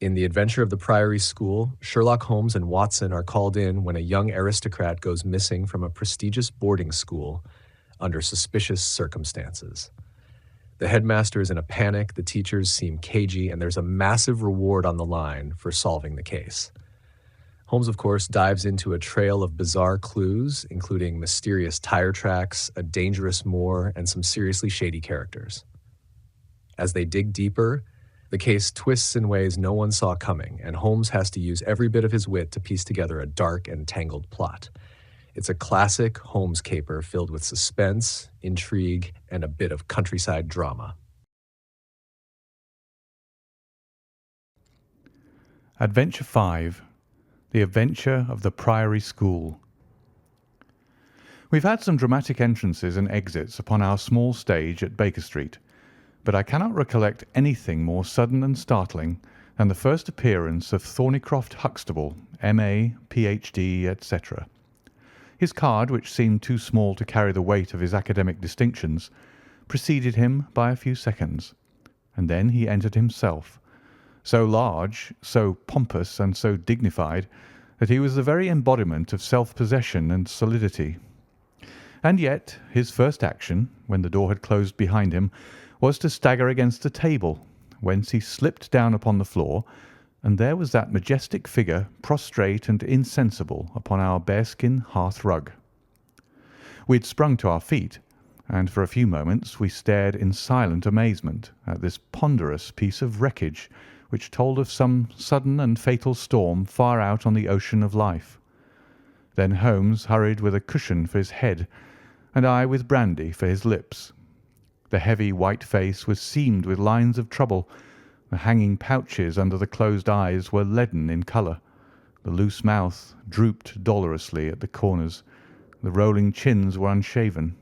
In The Adventure of the Priory School, Sherlock Holmes and Watson are called in when a young aristocrat goes missing from a prestigious boarding school under suspicious circumstances. The headmaster is in a panic, the teachers seem cagey, and there's a massive reward on the line for solving the case. Holmes, of course, dives into a trail of bizarre clues, including mysterious tire tracks, a dangerous moor, and some seriously shady characters. As they dig deeper, the case twists in ways no one saw coming, and Holmes has to use every bit of his wit to piece together a dark and tangled plot. It's a classic Holmes caper filled with suspense, intrigue, and a bit of countryside drama. Adventure 5. The Adventure of the Priory School. We've had some dramatic entrances and exits upon our small stage at Baker Street, but I cannot recollect anything more sudden and startling than the first appearance of Thorneycroft Huxtable, M.A., Ph.D., etc. His card, which seemed too small to carry the weight of his academic distinctions, preceded him by a few seconds, and then he entered himself, so large, so pompous, and so dignified that he was the very embodiment of self-possession and solidity. And yet his first action, when the door had closed behind him, was to stagger against a table, whence he slipped down upon the floor, and there was that majestic figure prostrate and insensible upon our bearskin hearth-rug. We had sprung to our feet, and for a few moments we stared in silent amazement at this ponderous piece of wreckage which told of some sudden and fatal storm far out on the ocean of life. Then Holmes hurried with a cushion for his head, and I with brandy for his lips. The heavy white face was seamed with lines of trouble. The hanging pouches under the closed eyes were leaden in colour. The loose mouth drooped dolorously at the corners. The rolling chins were unshaven.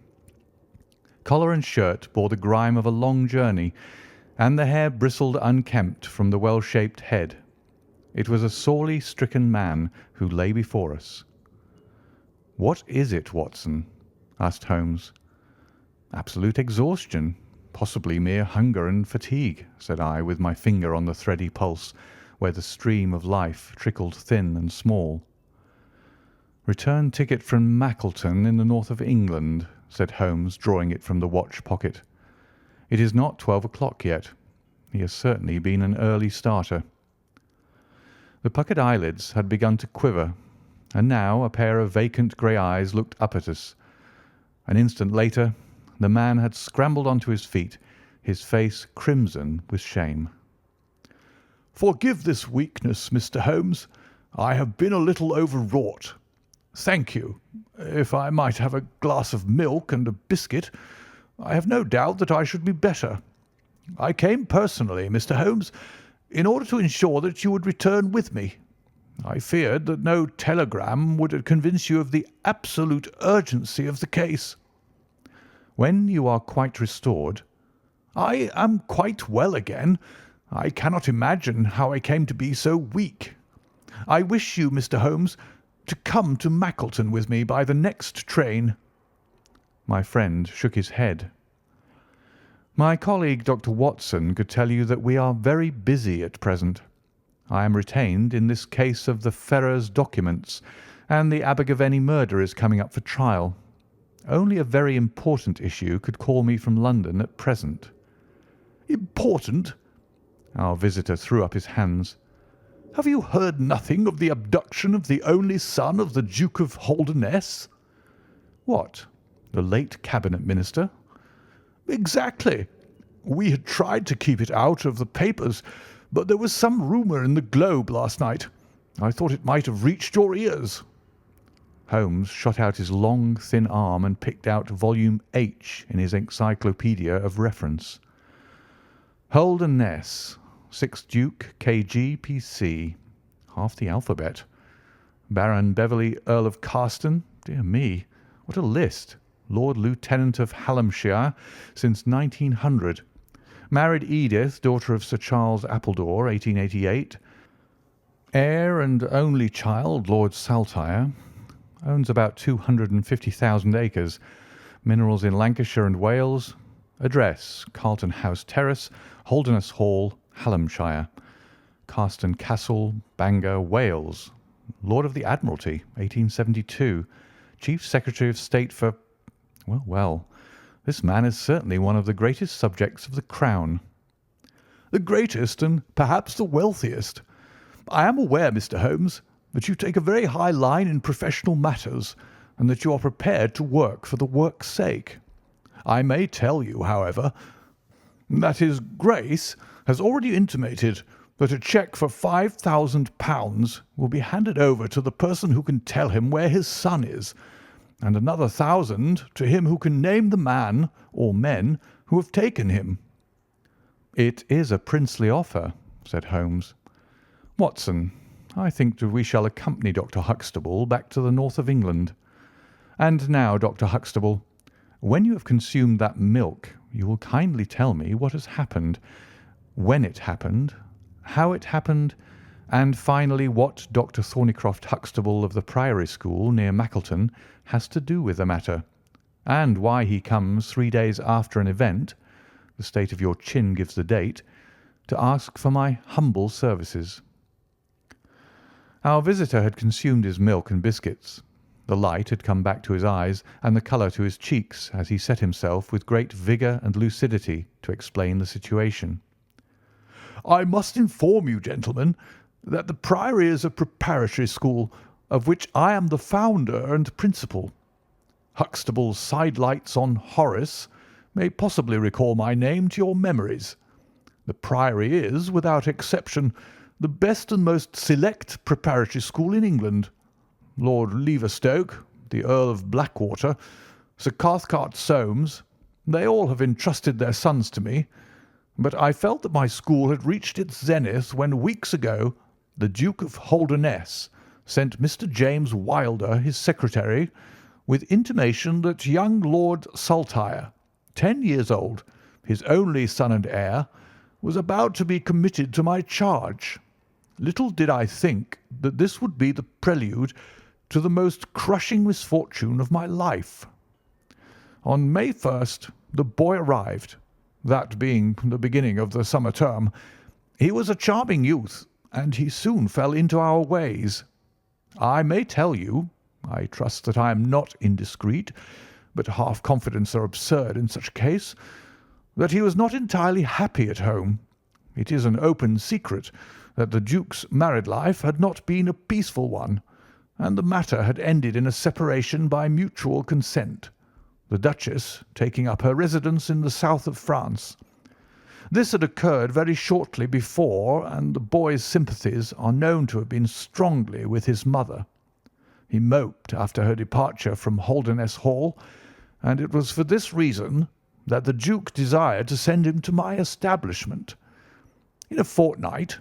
Collar and shirt bore the grime of a long journey, and the hair bristled unkempt from the well-shaped head. It was a sorely stricken man who lay before us. "What is it, Watson?" asked Holmes. "Absolute exhaustion, possibly mere hunger and fatigue," said I, with my finger on the thready pulse, where the stream of life trickled thin and small. "Return ticket from Mackleton in the north of England," said Holmes, drawing it from the watch pocket. "It is not 12 o'clock yet. He has certainly been an early starter." The puckered eyelids had begun to quiver, and now a pair of vacant grey eyes looked up at us. An instant later the man had scrambled onto his feet, his face crimson with shame. "Forgive this weakness, Mr. Holmes. I have been a little overwrought. Thank you. If I might have a glass of milk and a biscuit, I have no doubt that I should be better. I came personally, Mr. Holmes, in order to ensure that you would return with me. I feared that no telegram would convince you of the absolute urgency of the case." "When you are quite restored—" "I am quite well again. I cannot imagine how I came to be so weak. I wish you, Mr. Holmes, to come to Mackleton with me by the next train." My friend shook his head. "My colleague, Dr. Watson, could tell you that we are very busy at present. I am retained in this case of the Ferrers documents, and the Abergavenny murder is coming up for trial. Only a very important issue could call me from London at present." "Important?" Our visitor threw up his hands. "Have you heard nothing of the abduction of the only son of the Duke of Holdernesse?" "What, the late Cabinet Minister?" "Exactly. We had tried to keep it out of the papers, but there was some rumour in the Globe last night. I thought it might have reached your ears." Holmes shot out his long, thin arm and picked out volume H in his encyclopaedia of reference. "Holdernesse, 6th Duke, K.G., P.C. Half the alphabet. Baron Beverley, Earl of Carston. Dear me, what a list. Lord Lieutenant of Hallamshire since 1900. Married Edith, daughter of Sir Charles Appledore, 1888. Heir and only child, Lord Saltire. Owns about 250,000 acres. Minerals in Lancashire and Wales. Address: Carlton House Terrace, Holdernesse Hall, Hallamshire. Carston Castle, Bangor, Wales. Lord of the Admiralty, 1872. Chief Secretary of State for... Well, this man is certainly one of the greatest subjects of the Crown. The greatest and perhaps the wealthiest. I am aware, Mr. Holmes, that you take a very high line in professional matters, and that you are prepared to work for the work's sake. I may tell you, however, that His Grace has already intimated that a cheque for £5,000 will be handed over to the person who can tell him where his son is, and another 1,000 to him who can name the man or men who have taken him." "It is a princely offer," said Holmes. "Watson, I think that we shall accompany Dr. Huxtable back to the north of England. And now, Dr. Huxtable, when you have consumed that milk, you will kindly tell me what has happened, when it happened, how it happened, and finally what Dr. Thorneycroft Huxtable of the Priory School near Mackleton has to do with the matter, and why he comes 3 days after an event, the state of your chin gives the date, to ask for my humble services." Our visitor had consumed his milk and biscuits. The light had come back to his eyes and the colour to his cheeks as he set himself with great vigour and lucidity to explain the situation. "I must inform you, gentlemen, that the Priory is a preparatory school of which I am the founder and principal. Huxtable's sidelights on Horace may possibly recall my name to your memories. The Priory is, without exception, the best and most select preparatory school in England. Lord Leverstoke, the Earl of Blackwater, Sir Cathcart Soames, they all have entrusted their sons to me, but I felt that my school had reached its zenith when weeks ago the Duke of Holdernesse sent Mr. James Wilder, his secretary, with intimation that young Lord Saltire, 10 years old, his only son and heir, was about to be committed to my charge. Little did I think that this would be the prelude to the most crushing misfortune of my life. On May 1st the boy arrived, that being the beginning of the summer term. He was a charming youth, and he soon fell into our ways. I may tell you, I trust that I am not indiscreet, but half confidence are absurd in such a case, that he was not entirely happy at home. It is an open secret that the Duke's married life had not been a peaceful one, and the matter had ended in a separation by mutual consent, the Duchess taking up her residence in the south of France. This had occurred very shortly before, and the boy's sympathies are known to have been strongly with his mother. He moped after her departure from Holdernesse Hall, and it was for this reason that the Duke desired to send him to my establishment. In a fortnight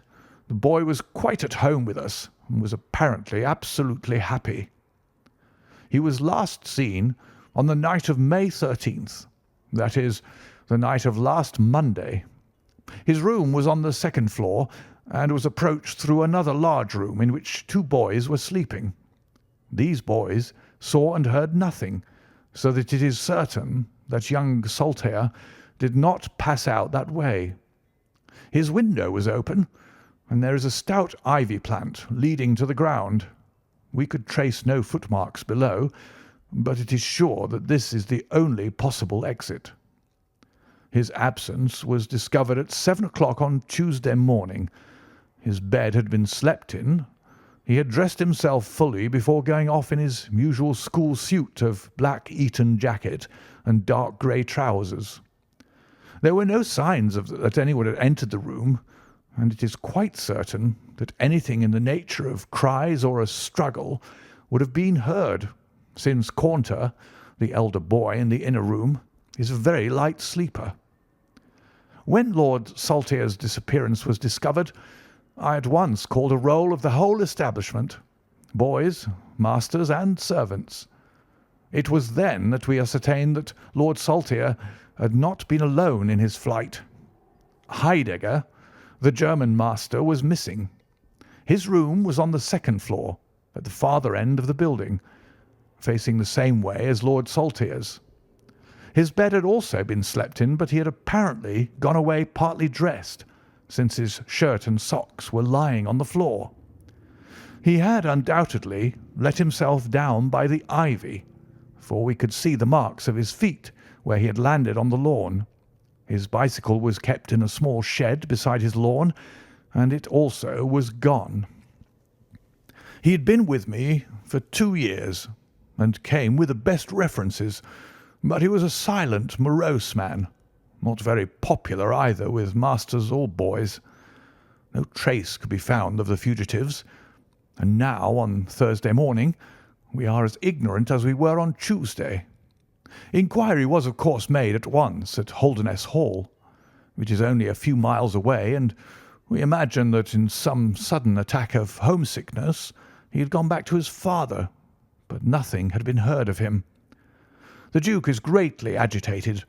the boy was quite at home with us, and was apparently absolutely happy. He was last seen on the night of May 13th, that is, the night of last Monday. His room was on the second floor, and was approached through another large room in which 2 boys were sleeping. These boys saw and heard nothing, so that it is certain that young Saltire did not pass out that way. His window was open, and there is a stout ivy plant leading to the ground. We could trace no footmarks below, but it is sure that this is the only possible exit. His absence was discovered at 7 o'clock on Tuesday morning. His bed had been slept in. He had dressed himself fully before going off in his usual school suit of black Eton jacket and dark grey trousers. There were no signs that anyone had entered the room, and it is quite certain that anything in the nature of cries or a struggle would have been heard, since Caunter, the elder boy in the inner room, is a very light sleeper. When Lord Saltire's disappearance was discovered, I at once called a roll of the whole establishment, boys, masters, and servants. It was then that we ascertained that Lord Saltire had not been alone in his flight. Heidegger, the German master, was missing. His room was on the second floor, at the farther end of the building, facing the same way as Lord Saltire's. His bed had also been slept in, but he had apparently gone away partly dressed, since his shirt and socks were lying on the floor. He had undoubtedly let himself down by the ivy, for we could see the marks of his feet where he had landed on the lawn. His bicycle was kept in a small shed beside his lawn, and it also was gone. He had been with me for 2 years, and came with the best references, but he was a silent, morose man, not very popular either with masters or boys. No trace could be found of the fugitives, and now, on Thursday morning, we are as ignorant as we were on Tuesday. Inquiry was, of course, made at once at Holderness Hall, which is only a few miles away, and we imagine that in some sudden attack of homesickness he had gone back to his father, but nothing had been heard of him. The Duke is greatly agitated,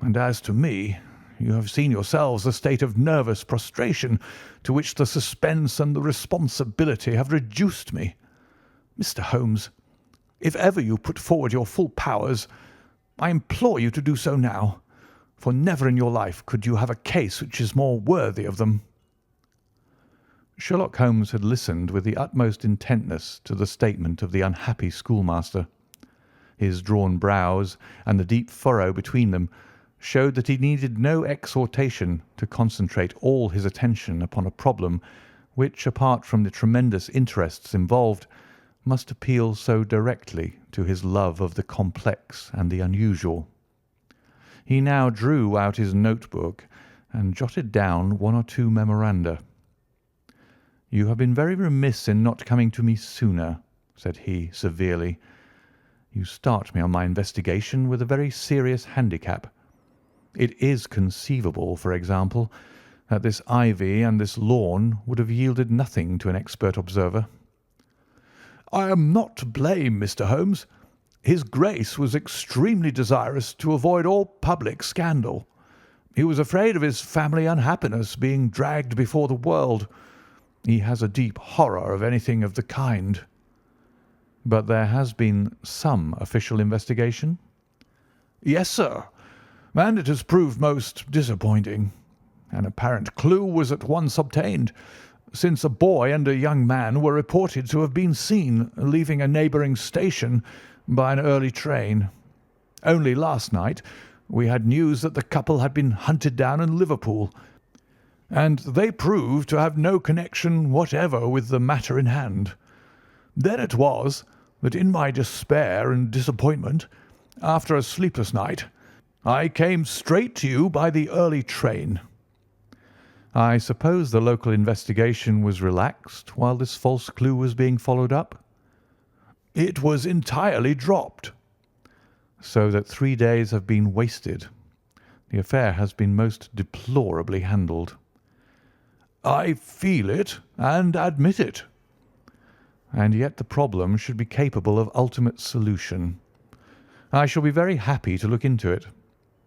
and as to me, you have seen yourselves the state of nervous prostration to which the suspense and the responsibility have reduced me. Mr. Holmes, if ever you put forward your full powers, I implore you to do so now, for never in your life could you have a case which is more worthy of them." Sherlock Holmes had listened with the utmost intentness to the statement of the unhappy schoolmaster. His drawn brows and the deep furrow between them showed that he needed no exhortation to concentrate all his attention upon a problem which, apart from the tremendous interests involved, must appeal so directly to his love of the complex and the unusual. He now drew out his notebook and jotted down 1 or 2 memoranda. "You have been very remiss in not coming to me sooner," said he severely. "You start me on my investigation with a very serious handicap. It is conceivable, for example, that this ivy and this lawn would have yielded nothing to an expert observer." "I am not to blame, Mr. Holmes. His Grace was extremely desirous to avoid all public scandal. He was afraid of his family unhappiness being dragged before the world. He has a deep horror of anything of the kind." "But there has been some official investigation?" "Yes, sir, and it has proved most disappointing. An apparent clue was at once obtained, since a boy and a young man were reported to have been seen leaving a neighbouring station by an early train. Only last night we had news that the couple had been hunted down in Liverpool, and they proved to have no connection whatever with the matter in hand. Then it was that in my despair and disappointment, after a sleepless night, I came straight to you by the early train." "I suppose the local investigation was relaxed while this false clue was being followed up?" "It was entirely dropped." "So that 3 days have been wasted. The affair has been most deplorably handled." "I feel it and admit it." "And yet the problem should be capable of ultimate solution. I shall be very happy to look into it.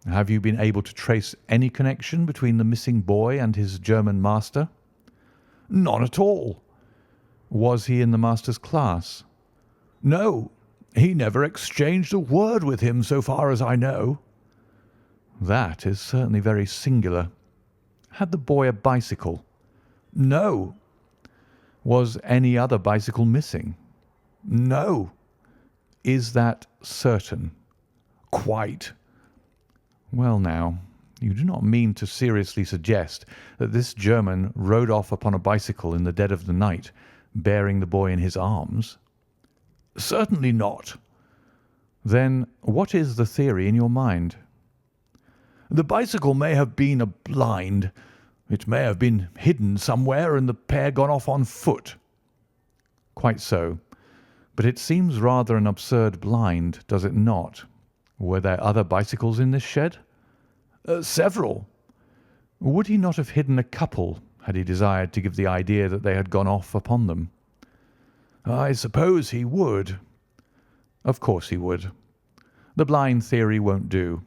Have you been able to trace any connection between the missing boy and his German master?" "None at all." "Was he in the master's class?" "No, he never exchanged a word with him so far as I know." "That is certainly very singular. Had the boy a bicycle?" "No." "Was any other bicycle missing?" "No." "Is that certain?" "Quite." "Well, now, you do not mean to seriously suggest that this German rode off upon a bicycle in the dead of the night, bearing the boy in his arms?" "Certainly not." "Then what is the theory in your mind?" "The bicycle may have been a blind. It may have been hidden somewhere and the pair gone off on foot." "Quite so. But it seems rather an absurd blind, does it not? Were there other bicycles in this shed?" "Several." "Would he not have hidden a couple had he desired to give the idea that they had gone off upon them?" "I suppose he would." "Of course he would. The blind theory won't do.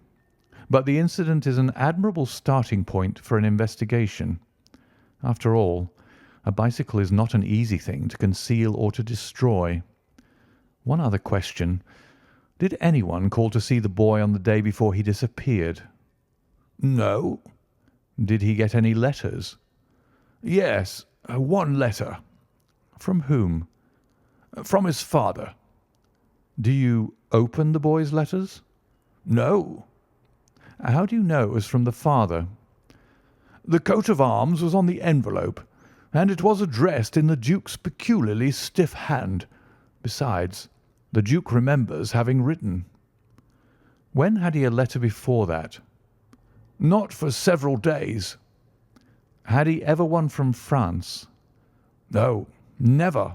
But the incident is an admirable starting point for an investigation. After all, a bicycle is not an easy thing to conceal or to destroy. One other question. Did anyone call to see the boy on the day before he disappeared?" "No." "Did he get any letters?" Yes, one letter. From whom? From his father. Do you open the boy's letters? No. How do you know it was from the father? The coat of arms was on the envelope, and it was addressed in the Duke's peculiarly stiff hand. Besides, the Duke remembers having written. When had he a letter before that? Not for several days. Had he ever one from France? No, never.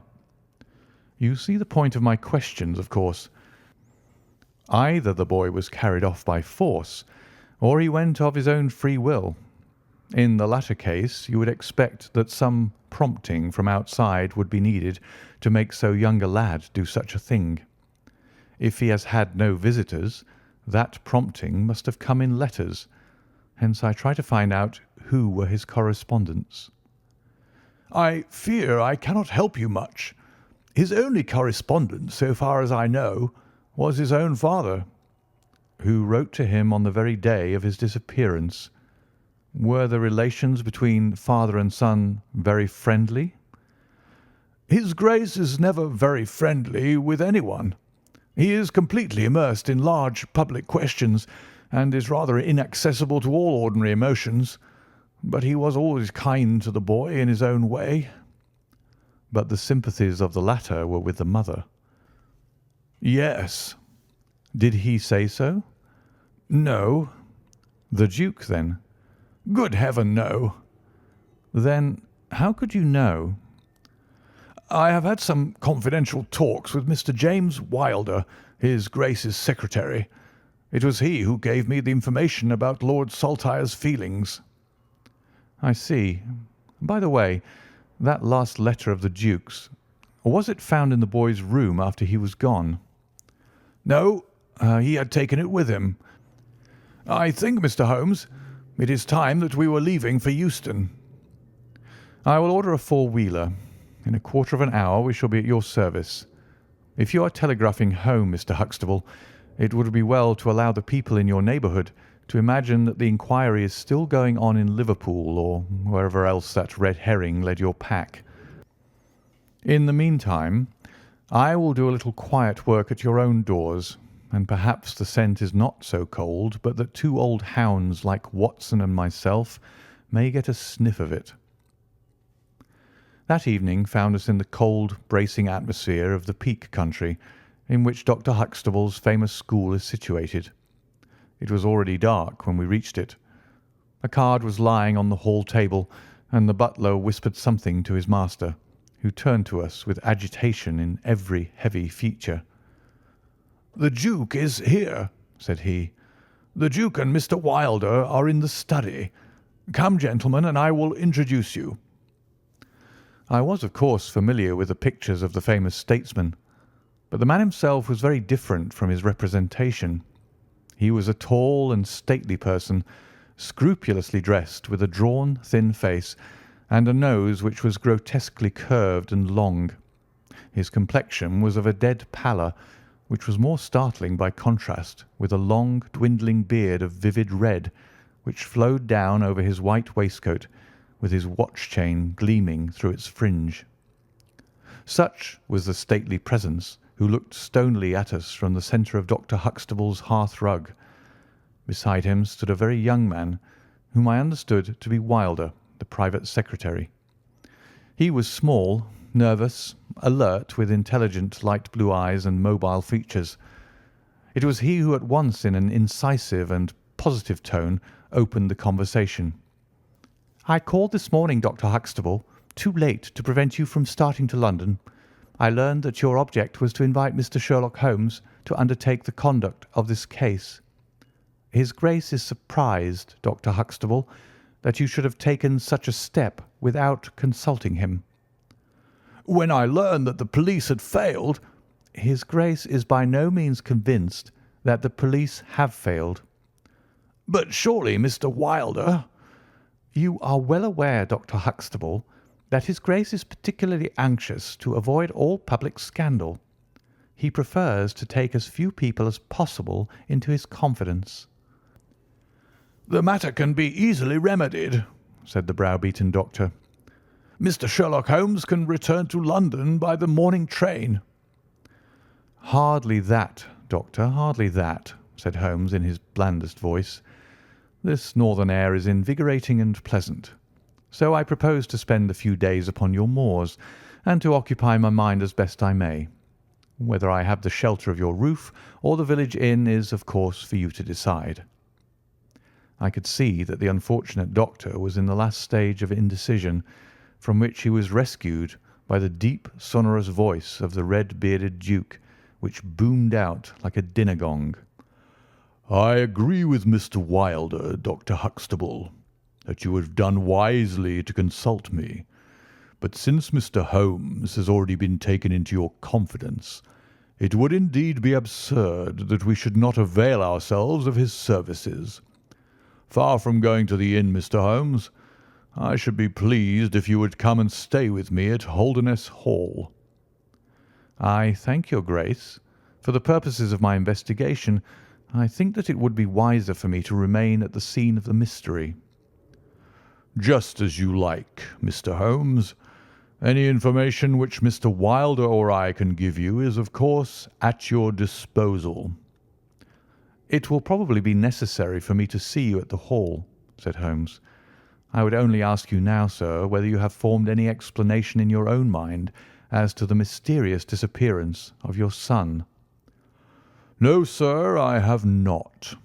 You see the point of my questions, of course. Either the boy was carried off by force, or he went of his own free will. In the latter case, you would expect that some prompting from outside would be needed to make so young a lad do such a thing. If he has had no visitors, that prompting must have come in letters. Hence I try to find out who were his correspondents. I fear I cannot help you much. His only correspondent, so far as I know, was his own father, who wrote to him on the very day of his disappearance. Were the relations between father and son very friendly? His Grace is never very friendly with anyone. He is completely immersed in large public questions, and is rather inaccessible to all ordinary emotions. But he was always kind to the boy in his own way. But the sympathies of the latter were with the mother. Yes. Did he say so? No. The Duke, then? Good heaven, no. Then how could you know? I have had some confidential talks with Mr. James Wilder, his Grace's secretary. It was he who gave me the information about Lord Saltire's feelings. I see. By the way, that last letter of the Duke's, was it found in the boy's room after he was gone? No, he had taken it with him. I think, Mr. Holmes, it is time that we were leaving for Euston. I will order a four-wheeler. In a quarter of an hour we shall be at your service. If you are telegraphing home, Mr. Huxtable, it would be well to allow the people in your neighbourhood to imagine that the inquiry is still going on in Liverpool or wherever else that red herring led your pack. In the meantime, I will do a little quiet work at your own doors, and perhaps the scent is not so cold but that two old hounds like Watson and myself may get a sniff of it. That evening found us in the cold, bracing atmosphere of the Peak country, in which Dr. Huxtable's famous school is situated. It was already dark when we reached it. A card was lying on the hall table, and the butler whispered something to his master, who turned to us with agitation in every heavy feature. "The Duke is here," said he. "The Duke and Mr. Wilder are in the study. Come, gentlemen, and I will introduce you." I was, of course, familiar with the pictures of the famous statesman, but the man himself was very different from his representation. He was a tall and stately person, scrupulously dressed, with a drawn, thin face, and a nose which was grotesquely curved and long. His complexion was of a dead pallor, which was more startling by contrast with a long, dwindling beard of vivid red, which flowed down over his white waistcoat, with his watch-chain gleaming through its fringe. Such was the stately presence who looked stonily at us from the centre of Dr. Huxtable's hearth-rug. Beside him stood a very young man, whom I understood to be Wilder, the private secretary. He was small, nervous, alert, with intelligent light blue eyes and mobile features. It was he who at once, in an incisive and positive tone, opened the conversation. "I called this morning, Dr. Huxtable, too late to prevent you from starting to London. I learned that your object was to invite Mr. Sherlock Holmes to undertake the conduct of this case. His Grace is surprised, Dr. Huxtable, that you should have taken such a step without consulting him." "When I learned that the police had failed—" "His Grace is by no means convinced that the police have failed." "But surely Mr. Wilder—" "You are well aware, Dr. Huxtable, that his Grace is particularly anxious to avoid all public scandal. He prefers to take as few people as possible into his confidence." "The matter can be easily remedied," said the browbeaten doctor. Mr. Sherlock Holmes can return to London by the morning train." "Hardly that, Doctor, hardly that," said Holmes in his blandest voice. "This northern air is invigorating and pleasant. So I propose to spend a few days upon your moors, and to occupy my mind as best I may. Whether I have the shelter of your roof or the village inn is, of course, for you to decide." I could see that the unfortunate doctor was in the last stage of indecision, from which he was rescued by the deep, sonorous voice of the red-bearded duke, which boomed out like a dinner gong. "I agree with Mr. Wilder, Dr. Huxtable, that you have done wisely to consult me. But since Mr. Holmes has already been taken into your confidence, it would indeed be absurd that we should not avail ourselves of his services. Far from going to the inn, Mr. Holmes, I should be pleased if you would come and stay with me at Holderness Hall." "I thank your Grace. For the purposes of my investigation, I think that it would be wiser for me to remain at the scene of the mystery." "Just as you like, Mr. Holmes. Any information which Mr. Wilder or I can give you is, of course, at your disposal." "It will probably be necessary for me to see you at the Hall," said Holmes. "I would only ask you now, sir, whether you have formed any explanation in your own mind as to the mysterious disappearance of your son." "No, sir, I have not."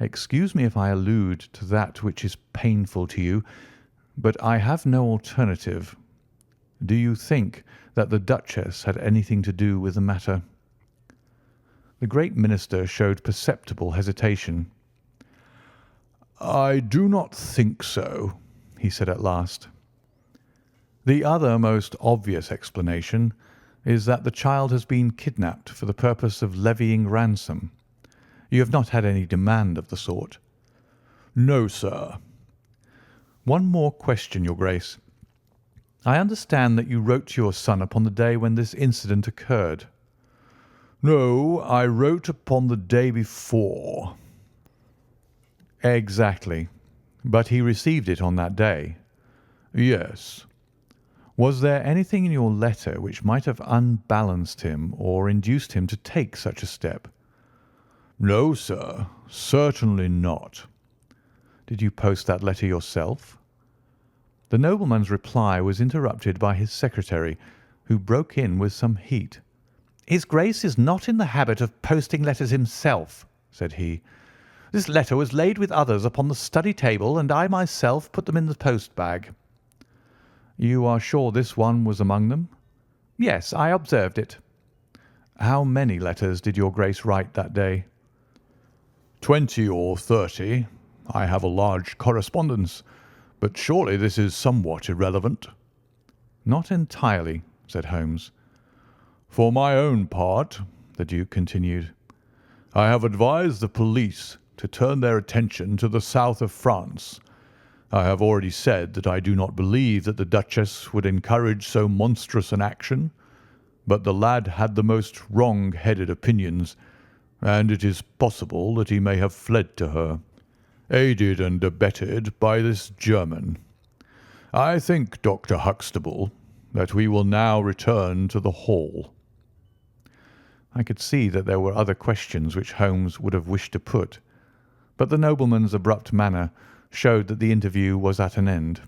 "Excuse me if I allude to that which is painful to you, but I have no alternative. Do you think that the Duchess had anything to do with the matter?" The great minister showed perceptible hesitation. "I do not think so," he said at last. "The other most obvious explanation is that the child has been kidnapped for the purpose of levying ransom. You have not had any demand of the sort?" "No, sir." "One more question, your Grace. I understand that you wrote to your son upon the day when this incident occurred." "No, I wrote upon the day before." "Exactly. But he received it on that day?" "Yes." "Was there anything in your letter which might have unbalanced him or induced him to take such a step?" "No, sir, certainly not." "Did you post that letter yourself?" The nobleman's reply was interrupted by his secretary, who broke in with some heat. "His Grace is not in the habit of posting letters himself," said he. "This letter was laid with others upon the study table, and I myself put them in the post bag." "You are sure this one was among them?" "Yes, I observed it." "How many letters did your Grace write that day?" 20 or 30. I have a large correspondence, but surely this is somewhat irrelevant." "Not entirely," said Holmes. "For my own part," the Duke continued, "I have advised the police to turn their attention to the south of France. I have already said that I do not believe that the Duchess would encourage so monstrous an action, but the lad had the most wrong-headed opinions, and it is possible that he may have fled to her, aided and abetted by this German. I think, Dr. Huxtable, that we will now return to the Hall." I could see that there were other questions which Holmes would have wished to put, but the nobleman's abrupt manner showed that the interview was at an end.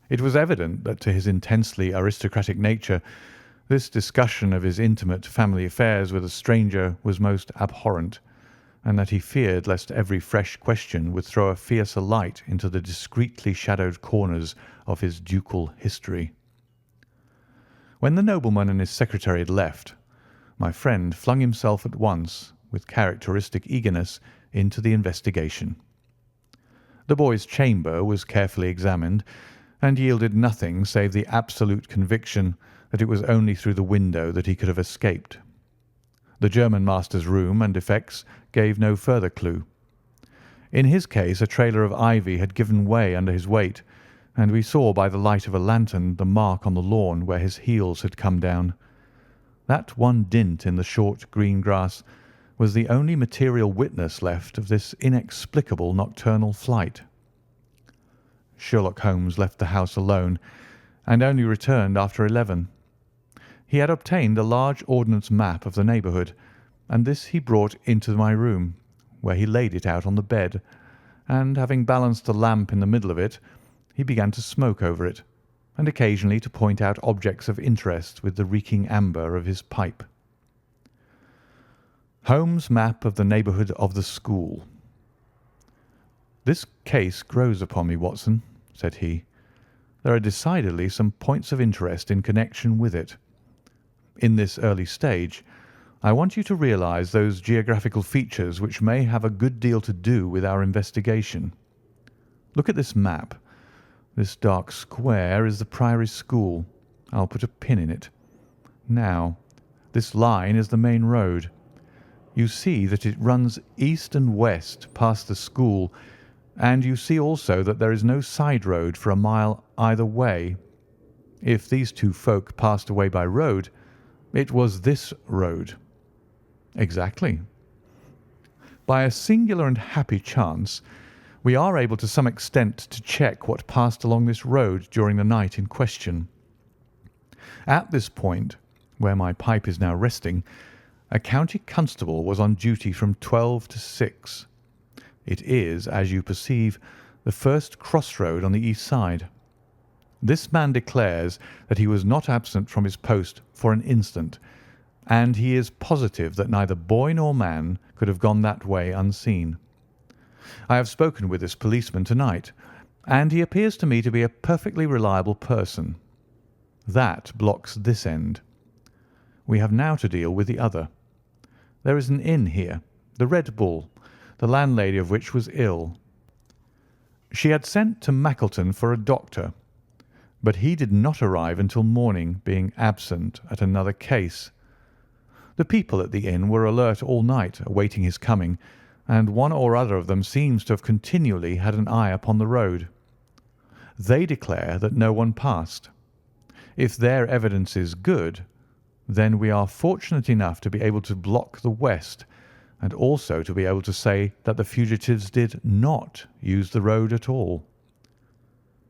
It was evident that to his intensely aristocratic nature this discussion of his intimate family affairs with a stranger was most abhorrent, and that he feared lest every fresh question would throw a fiercer light into the discreetly shadowed corners of his ducal history. When the nobleman and his secretary had left, my friend flung himself at once, with characteristic eagerness, into the investigation. The boy's chamber was carefully examined, and yielded nothing save the absolute conviction that it was only through the window that he could have escaped. The German master's room and effects gave no further clue. In his case a trailer of ivy had given way under his weight, and we saw by the light of a lantern the mark on the lawn where his heels had come down. That one dint in the short green grass was the only material witness left of this inexplicable nocturnal flight. Sherlock Holmes left the house alone, and only returned after 11. He had obtained a large ordnance map of the neighbourhood, and this he brought into my room, where he laid it out on the bed, and having balanced a lamp in the middle of it, he began to smoke over it, and occasionally to point out objects of interest with the reeking amber of his pipe. Holmes' map of the neighbourhood of the school. "This case grows upon me, Watson," said he. "There are decidedly some points of interest in connection with it. In this early stage, I want you to realise those geographical features which may have a good deal to do with our investigation. Look at this map. This dark square is the Priory School. I'll put a pin in it. Now, this line is the main road. You see that it runs east and west past the school, and you see also that there is no side road for a mile either way. If these two folk passed away by road, it was this road." "Exactly." "By a singular and happy chance, we are able to some extent to check what passed along this road during the night in question. At this point, where my pipe is now resting, a county constable was on duty from 12 to 6. It is, as you perceive, the first crossroad on the east side. This man declares that he was not absent from his post for an instant, and he is positive that neither boy nor man could have gone that way unseen. I have spoken with this policeman to-night, and he appears to me to be a perfectly reliable person. That blocks this end. We have now to deal with the other. There is an inn here, the Red Bull, the landlady of which was ill. She had sent to Mackleton for a doctor, but he did not arrive until morning, being absent at another case. The people at the inn were alert all night, awaiting his coming, and one or other of them seems to have continually had an eye upon the road. They declare that no one passed. If their evidence is good, then we are fortunate enough to be able to block the west, and also to be able to say that the fugitives did not use the road at all."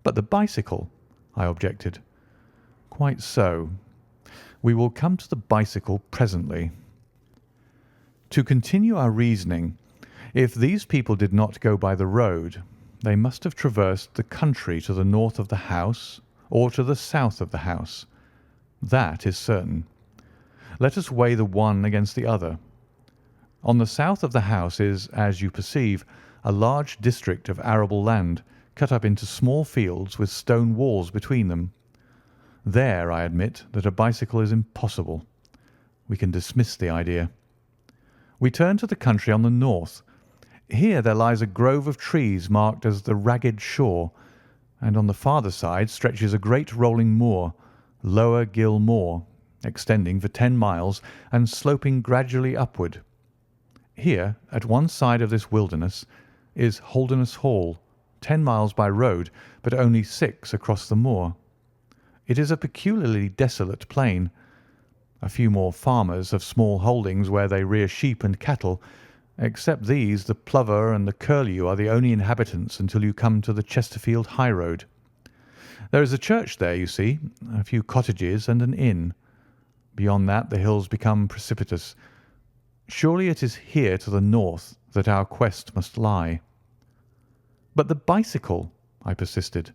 "But the bicycle?" I objected. "Quite so. We will come to the bicycle presently. To continue our reasoning, if these people did not go by the road, they must have traversed the country to the north of the house or to the south of the house. That is certain. Let us weigh the one against the other. On the south of the house is, as you perceive, a large district of arable land, cut up into small fields with stone walls between them. There I admit that a bicycle is impossible. We can dismiss the idea. We turn to the country on the north. Here there lies a grove of trees marked as the Ragged Shore, and on the farther side stretches a great rolling moor, Lower Gill Moor, extending for 10 miles and sloping gradually upward. Here, at one side of this wilderness, is Holderness Hall, 10 miles by road, but only 6 across the moor. It is a peculiarly desolate plain. A few more farmers have small holdings where they rear sheep and cattle. Except these, the plover and the curlew are the only inhabitants until you come to the Chesterfield high road. There is a church there, you see, a few cottages and an inn. Beyond that the hills become precipitous. Surely it is here to the north that our quest must lie." "But the bicycle?" I persisted.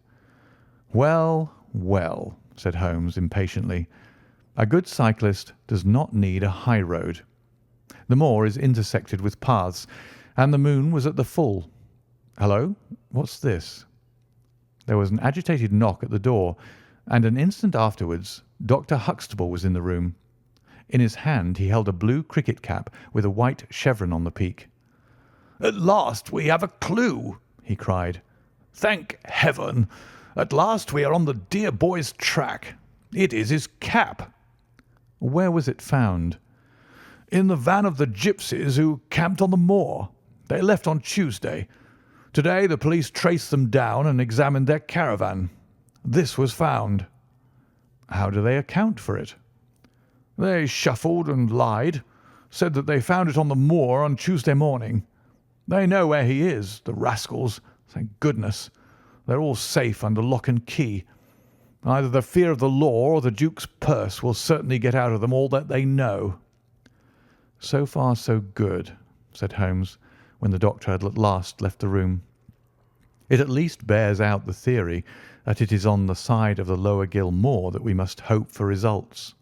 "Well, well," said Holmes impatiently. "A good cyclist does not need a high road. The moor is intersected with paths, and the moon was at the full. Hello, what's this?" There was an agitated knock at the door, and an instant afterwards Dr. Huxtable was in the room. In his hand he held a blue cricket cap with a white chevron on the peak. "At last we have a clue," he cried. "Thank Heaven! At last we are on the dear boy's track. It is his cap." "Where was it found?" "In the van of the gipsies who camped on the moor. They left on Tuesday. Today the police traced them down and examined their caravan. This was found." "How do they account for it?" "They shuffled and lied, said that they found it on the moor on Tuesday morning. They know where he is, the rascals, thank goodness. They're all safe under lock and key. Either the fear of the law or the Duke's purse will certainly get out of them all that they know." "So far, so good," said Holmes, when the doctor had at last left the room. "It at least bears out the theory that it is on the side of the Lower Gill Moor that we must hope for results.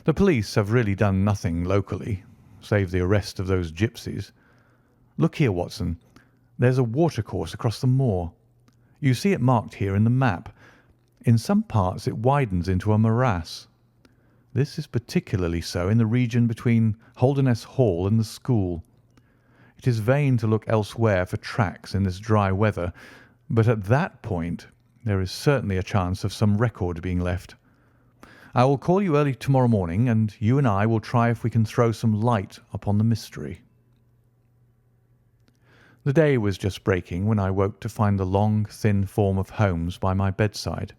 The police have really done nothing locally, save the arrest of those gipsies. Look here, Watson. There's a watercourse across the moor. You see it marked here in the map. In some parts it widens into a morass. This is particularly so in the region between Holderness Hall and the school. It is vain to look elsewhere for tracks in this dry weather, but at that point there is certainly a chance of some record being left. I will call you early tomorrow morning, and you and I will try if we can throw some light upon the mystery." The day was just breaking when I woke to find the long, thin form of Holmes by my bedside.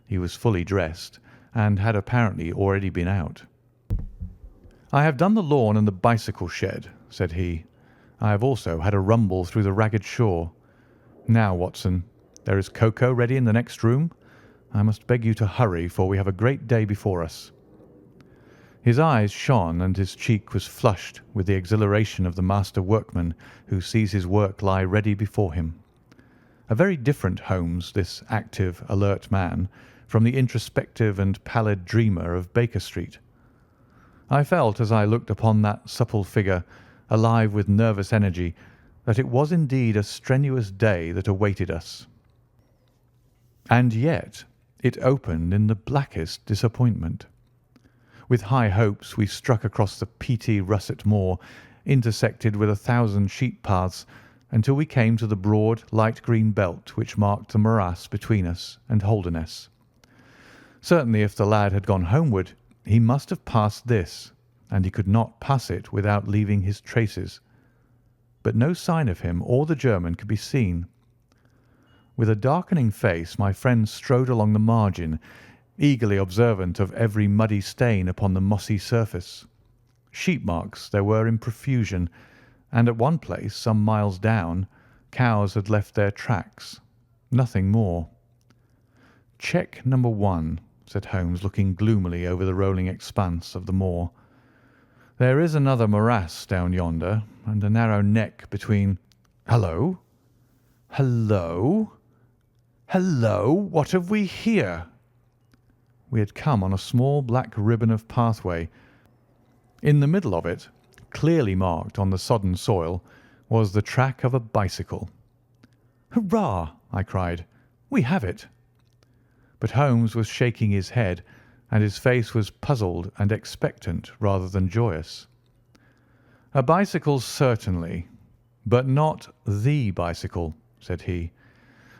He was fully dressed, and had apparently already been out. "I have done the lawn and the bicycle shed," said he. "I have also had a rumble through the ragged shore. Now, Watson, there is cocoa ready in the next room. I must beg you to hurry, for we have a great day before us." His eyes shone, and his cheek was flushed with the exhilaration of the master workman who sees his work lie ready before him. A very different Holmes, this active, alert man, from the introspective and pallid dreamer of Baker Street. I felt, as I looked upon that supple figure, alive with nervous energy, that it was indeed a strenuous day that awaited us. And yet it opened in the blackest disappointment. With high hopes we struck across the peaty russet moor, intersected with 1,000 sheep paths, until we came to the broad light green belt which marked the morass between us and Holderness. Certainly if the lad had gone homeward, he must have passed this, and he could not pass it without leaving his traces. But no sign of him or the German could be seen. With a darkening face my friend strode along the margin, eagerly observant of every muddy stain upon the mossy surface. Sheep marks there were in profusion, and at one place, some miles down, cows had left their tracks. Nothing more. "Check number 1, said Holmes, looking gloomily over the rolling expanse of the moor. "There is another morass down yonder, and a narrow neck between— Hallo! Hallo! Hallo! What have we here?" We had come on a small black ribbon of pathway. In the middle of it, clearly marked on the sodden soil, was the track of a bicycle. "Hurrah!" I cried. "We have it!" But Holmes was shaking his head, and his face was puzzled and expectant rather than joyous. "A bicycle, certainly, but not the bicycle," said he.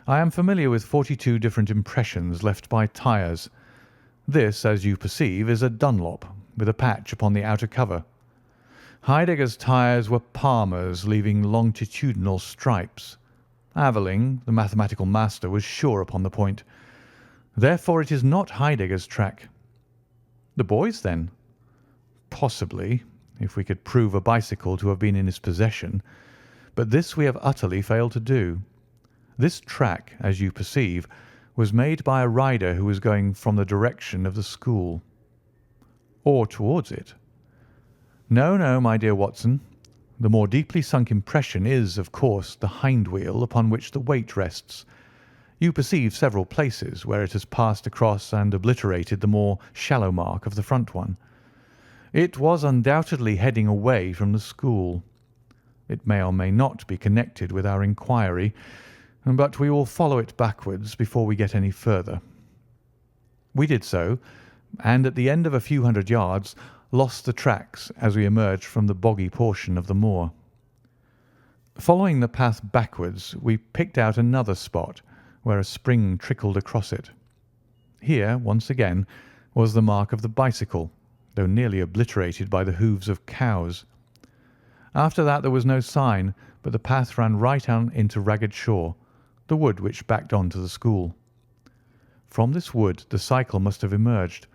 "I am familiar with 42 different impressions left by tyres. This, as you perceive, is a Dunlop, with a patch upon the outer cover. Heidegger's tyres were Palmer's, leaving longitudinal stripes. Aveling, the mathematical master, was sure upon the point. Therefore it is not Heidegger's track." "The boy's, then?" "Possibly, if we could prove a bicycle to have been in his possession. But this we have utterly failed to do. This track, as you perceive, was made by a rider who was going from the direction of the school." "Or towards it." "No, no, my dear Watson. The more deeply sunk impression is, of course, the hind wheel upon which the weight rests. You perceive several places where it has passed across and obliterated the more shallow mark of the front one. It was undoubtedly heading away from the school. It may or may not be connected with our inquiry, but we will follow it backwards before we get any further." We did so, and at the end of a few hundred yards lost the tracks as we emerged from the boggy portion of the moor. Following the path backwards, we picked out another spot where a spring trickled across it. Here, once again, was the mark of the bicycle, though nearly obliterated by the hoofs of cows. After that there was no sign, but the path ran right on into Ragged Shaw, the wood which backed on to the school. From this wood the cycle must have emerged.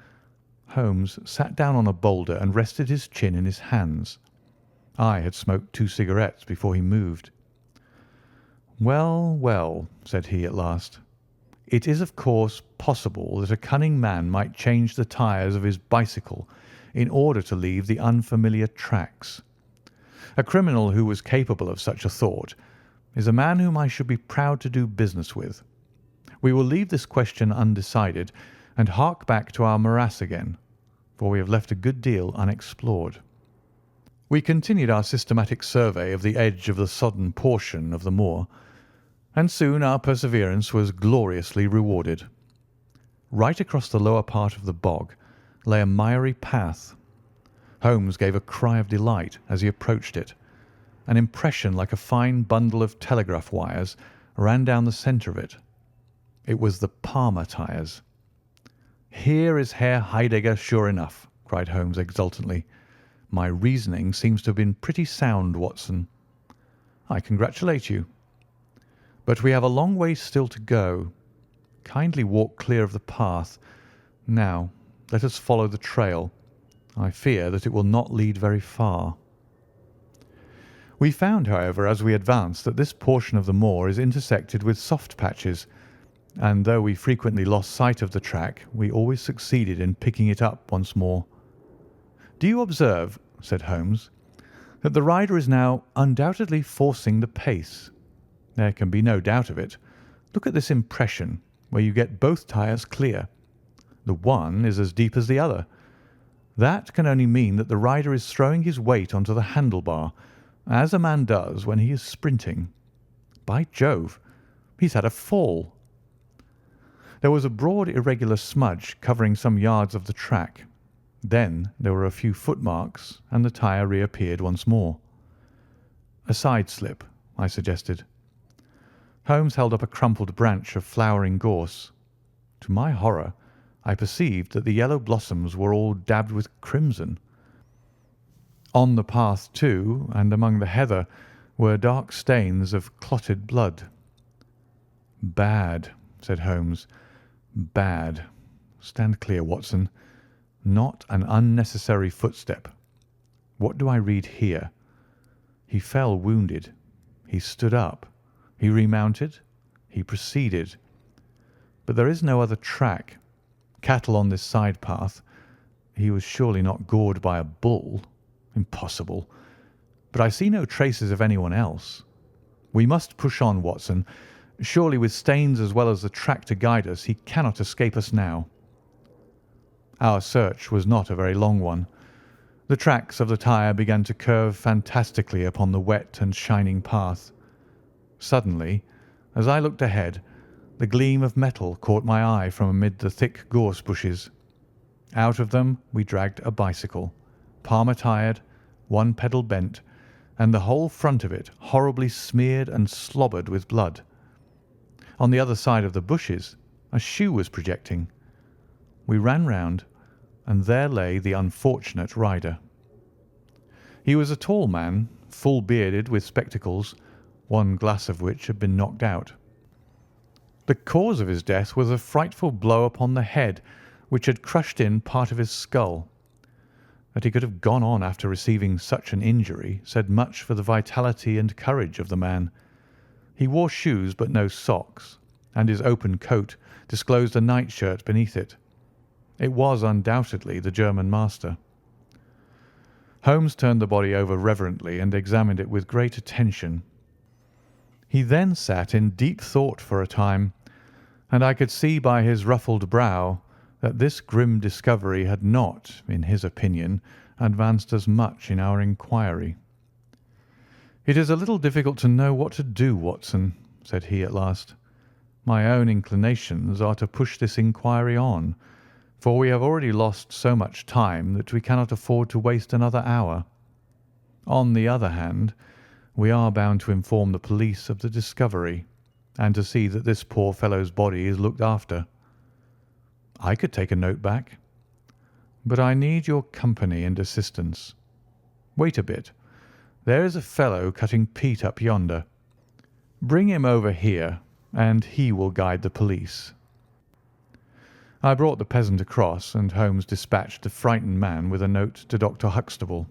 Holmes sat down on a boulder and rested his chin in his hands. I had smoked 2 cigarettes before he moved. "Well, well," said he at last. "It is, of course, possible that a cunning man might change the tyres of his bicycle in order to leave the unfamiliar tracks. A criminal who was capable of such a thought is a man whom I should be proud to do business with. We will leave this question undecided and hark back to our morass again, for we have left a good deal unexplored." We continued our systematic survey of the edge of the sodden portion of the moor, and soon our perseverance was gloriously rewarded. Right across the lower part of the bog lay a miry path. Holmes gave a cry of delight as he approached it. An impression like a fine bundle of telegraph wires ran down the centre of it. It was the Palmer tyres. "Here is Herr Heidegger, sure enough," cried Holmes exultantly. "My reasoning seems to have been pretty sound, Watson." "I congratulate you." "But we have a long way still to go. Kindly walk clear of the path. Now, let us follow the trail. I fear that it will not lead very far." We found, however, as we advanced, that this portion of the moor is intersected with soft patches, and though we frequently lost sight of the track, we always succeeded in picking it up once more. "Do you observe," said Holmes, "that the rider is now undoubtedly forcing the pace? There can be no doubt of it. Look at this impression, where you get both tyres clear. The one is as deep as the other. That can only mean that the rider is throwing his weight onto the handlebar, as a man does when he is sprinting. By Jove, he's had a fall." There was a broad irregular smudge covering some yards of the track. Then there were a few footmarks, and the tyre reappeared once more. "A side slip," I suggested. Holmes held up a crumpled branch of flowering gorse. To my horror, I perceived that the yellow blossoms were all dabbed with crimson. On the path, too, and among the heather, were dark stains of clotted blood. "Bad," said Holmes. "Bad. Stand clear, Watson. Not an unnecessary footstep. What do I read here? He fell wounded. He stood up. He remounted. He proceeded. But there is no other track. Cattle on this side path. He was surely not gored by a bull. Impossible. But I see no traces of anyone else. We must push on, Watson. Surely with stains as well as the track to guide us, he cannot escape us now." Our search was not a very long one. The tracks of the tyre began to curve fantastically upon the wet and shining path. Suddenly, as I looked ahead, the gleam of metal caught my eye from amid the thick gorse bushes. Out of them we dragged a bicycle, Palmer tyred, one pedal bent, and the whole front of it horribly smeared and slobbered with blood. On the other side of the bushes a shoe was projecting. We ran round, and there lay the unfortunate rider. He was a tall man, full bearded, with spectacles, one glass of which had been knocked out. The cause of his death was a frightful blow upon the head, which had crushed in part of his skull. That he could have gone on after receiving such an injury said much for the vitality and courage of the man. He wore shoes but no socks, and his open coat disclosed a nightshirt beneath it. It was undoubtedly the German master. Holmes turned the body over reverently and examined it with great attention. He then sat in deep thought for a time, and I could see by his ruffled brow that this grim discovery had not, in his opinion, advanced as much in our inquiry. "It is a little difficult to know what to do, Watson," said he at last. "My own inclinations are to push this inquiry on, for we have already lost so much time that we cannot afford to waste another hour. On the other hand, we are bound to inform the police of the discovery, and to see that this poor fellow's body is looked after. I could take a note back, but I need your company and assistance. Wait a bit. There is a fellow cutting peat up yonder. Bring him over here, and he will guide the police." I brought the peasant across, and Holmes dispatched the frightened man with a note to Dr. Huxtable.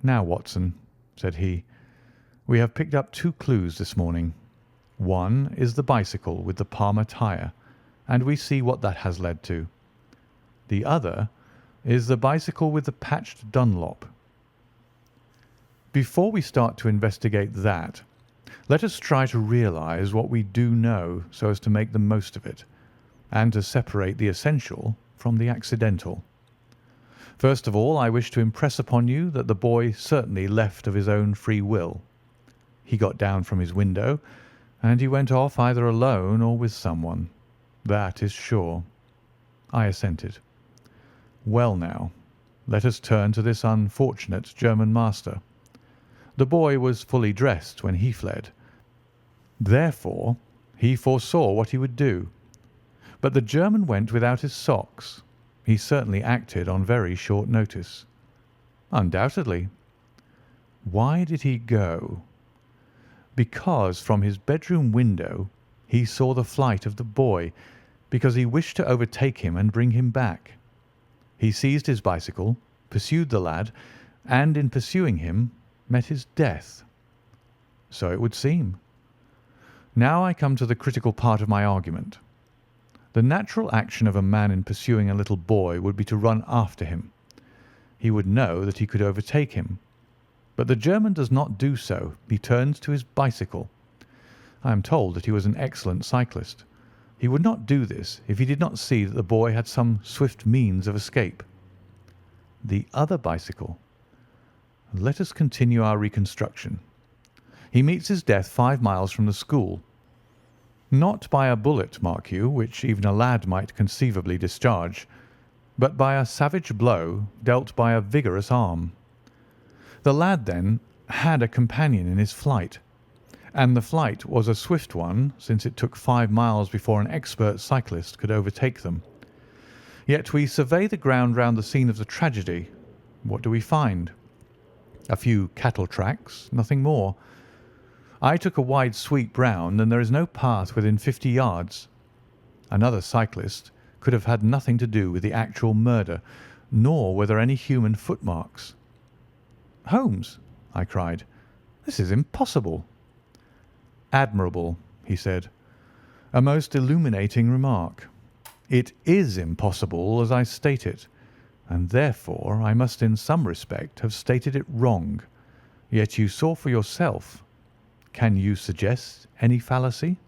"Now, Watson," said he, "we have picked up 2 clues this morning, One is the bicycle with the Palmer tyre, and we see what that has led to. The other is the bicycle with the patched Dunlop. Before we start to investigate that, let us try to realize what we do know so as to make the most of it, and to separate the essential from the accidental. First of all, I wish to impress upon you that the boy certainly left of his own free will. He got down from his window, and he went off either alone or with someone. That is sure. I assented. Well now, let us turn to this unfortunate German master. The boy was fully dressed when he fled. Therefore, he foresaw what he would do. But the German went without his socks. He certainly acted on very short notice. Undoubtedly. Why did he go? Because from his bedroom window he saw the flight of the boy, because he wished to overtake him and bring him back. He seized his bicycle, pursued the lad, and in pursuing him met his death. So it would seem. Now I come to the critical part of my argument. The natural action of a man in pursuing a little boy would be to run after him. He would know that he could overtake him. But the German does not do so. He turns to his bicycle. I am told that he was an excellent cyclist. He would not do this if he did not see that the boy had some swift means of escape. The other bicycle. Let us continue our reconstruction. He meets his death 5 miles from the school. Not by a bullet, mark you, which even a lad might conceivably discharge, but by a savage blow dealt by a vigorous arm. The lad, then, had a companion in his flight, and the flight was a swift one, since it took 5 miles before an expert cyclist could overtake them. Yet we survey the ground round the scene of the tragedy. What do we find? A few cattle tracks, nothing more. I took a wide sweep round, and there is no path within 50 yards. Another cyclist could have had nothing to do with the actual murder, nor were there any human footmarks. "Holmes," I cried, "this is impossible." "Admirable," he said. "A most illuminating remark. It is impossible as I state it, and therefore I must in some respect have stated it wrong. Yet you saw for yourself. Can you suggest any fallacy?"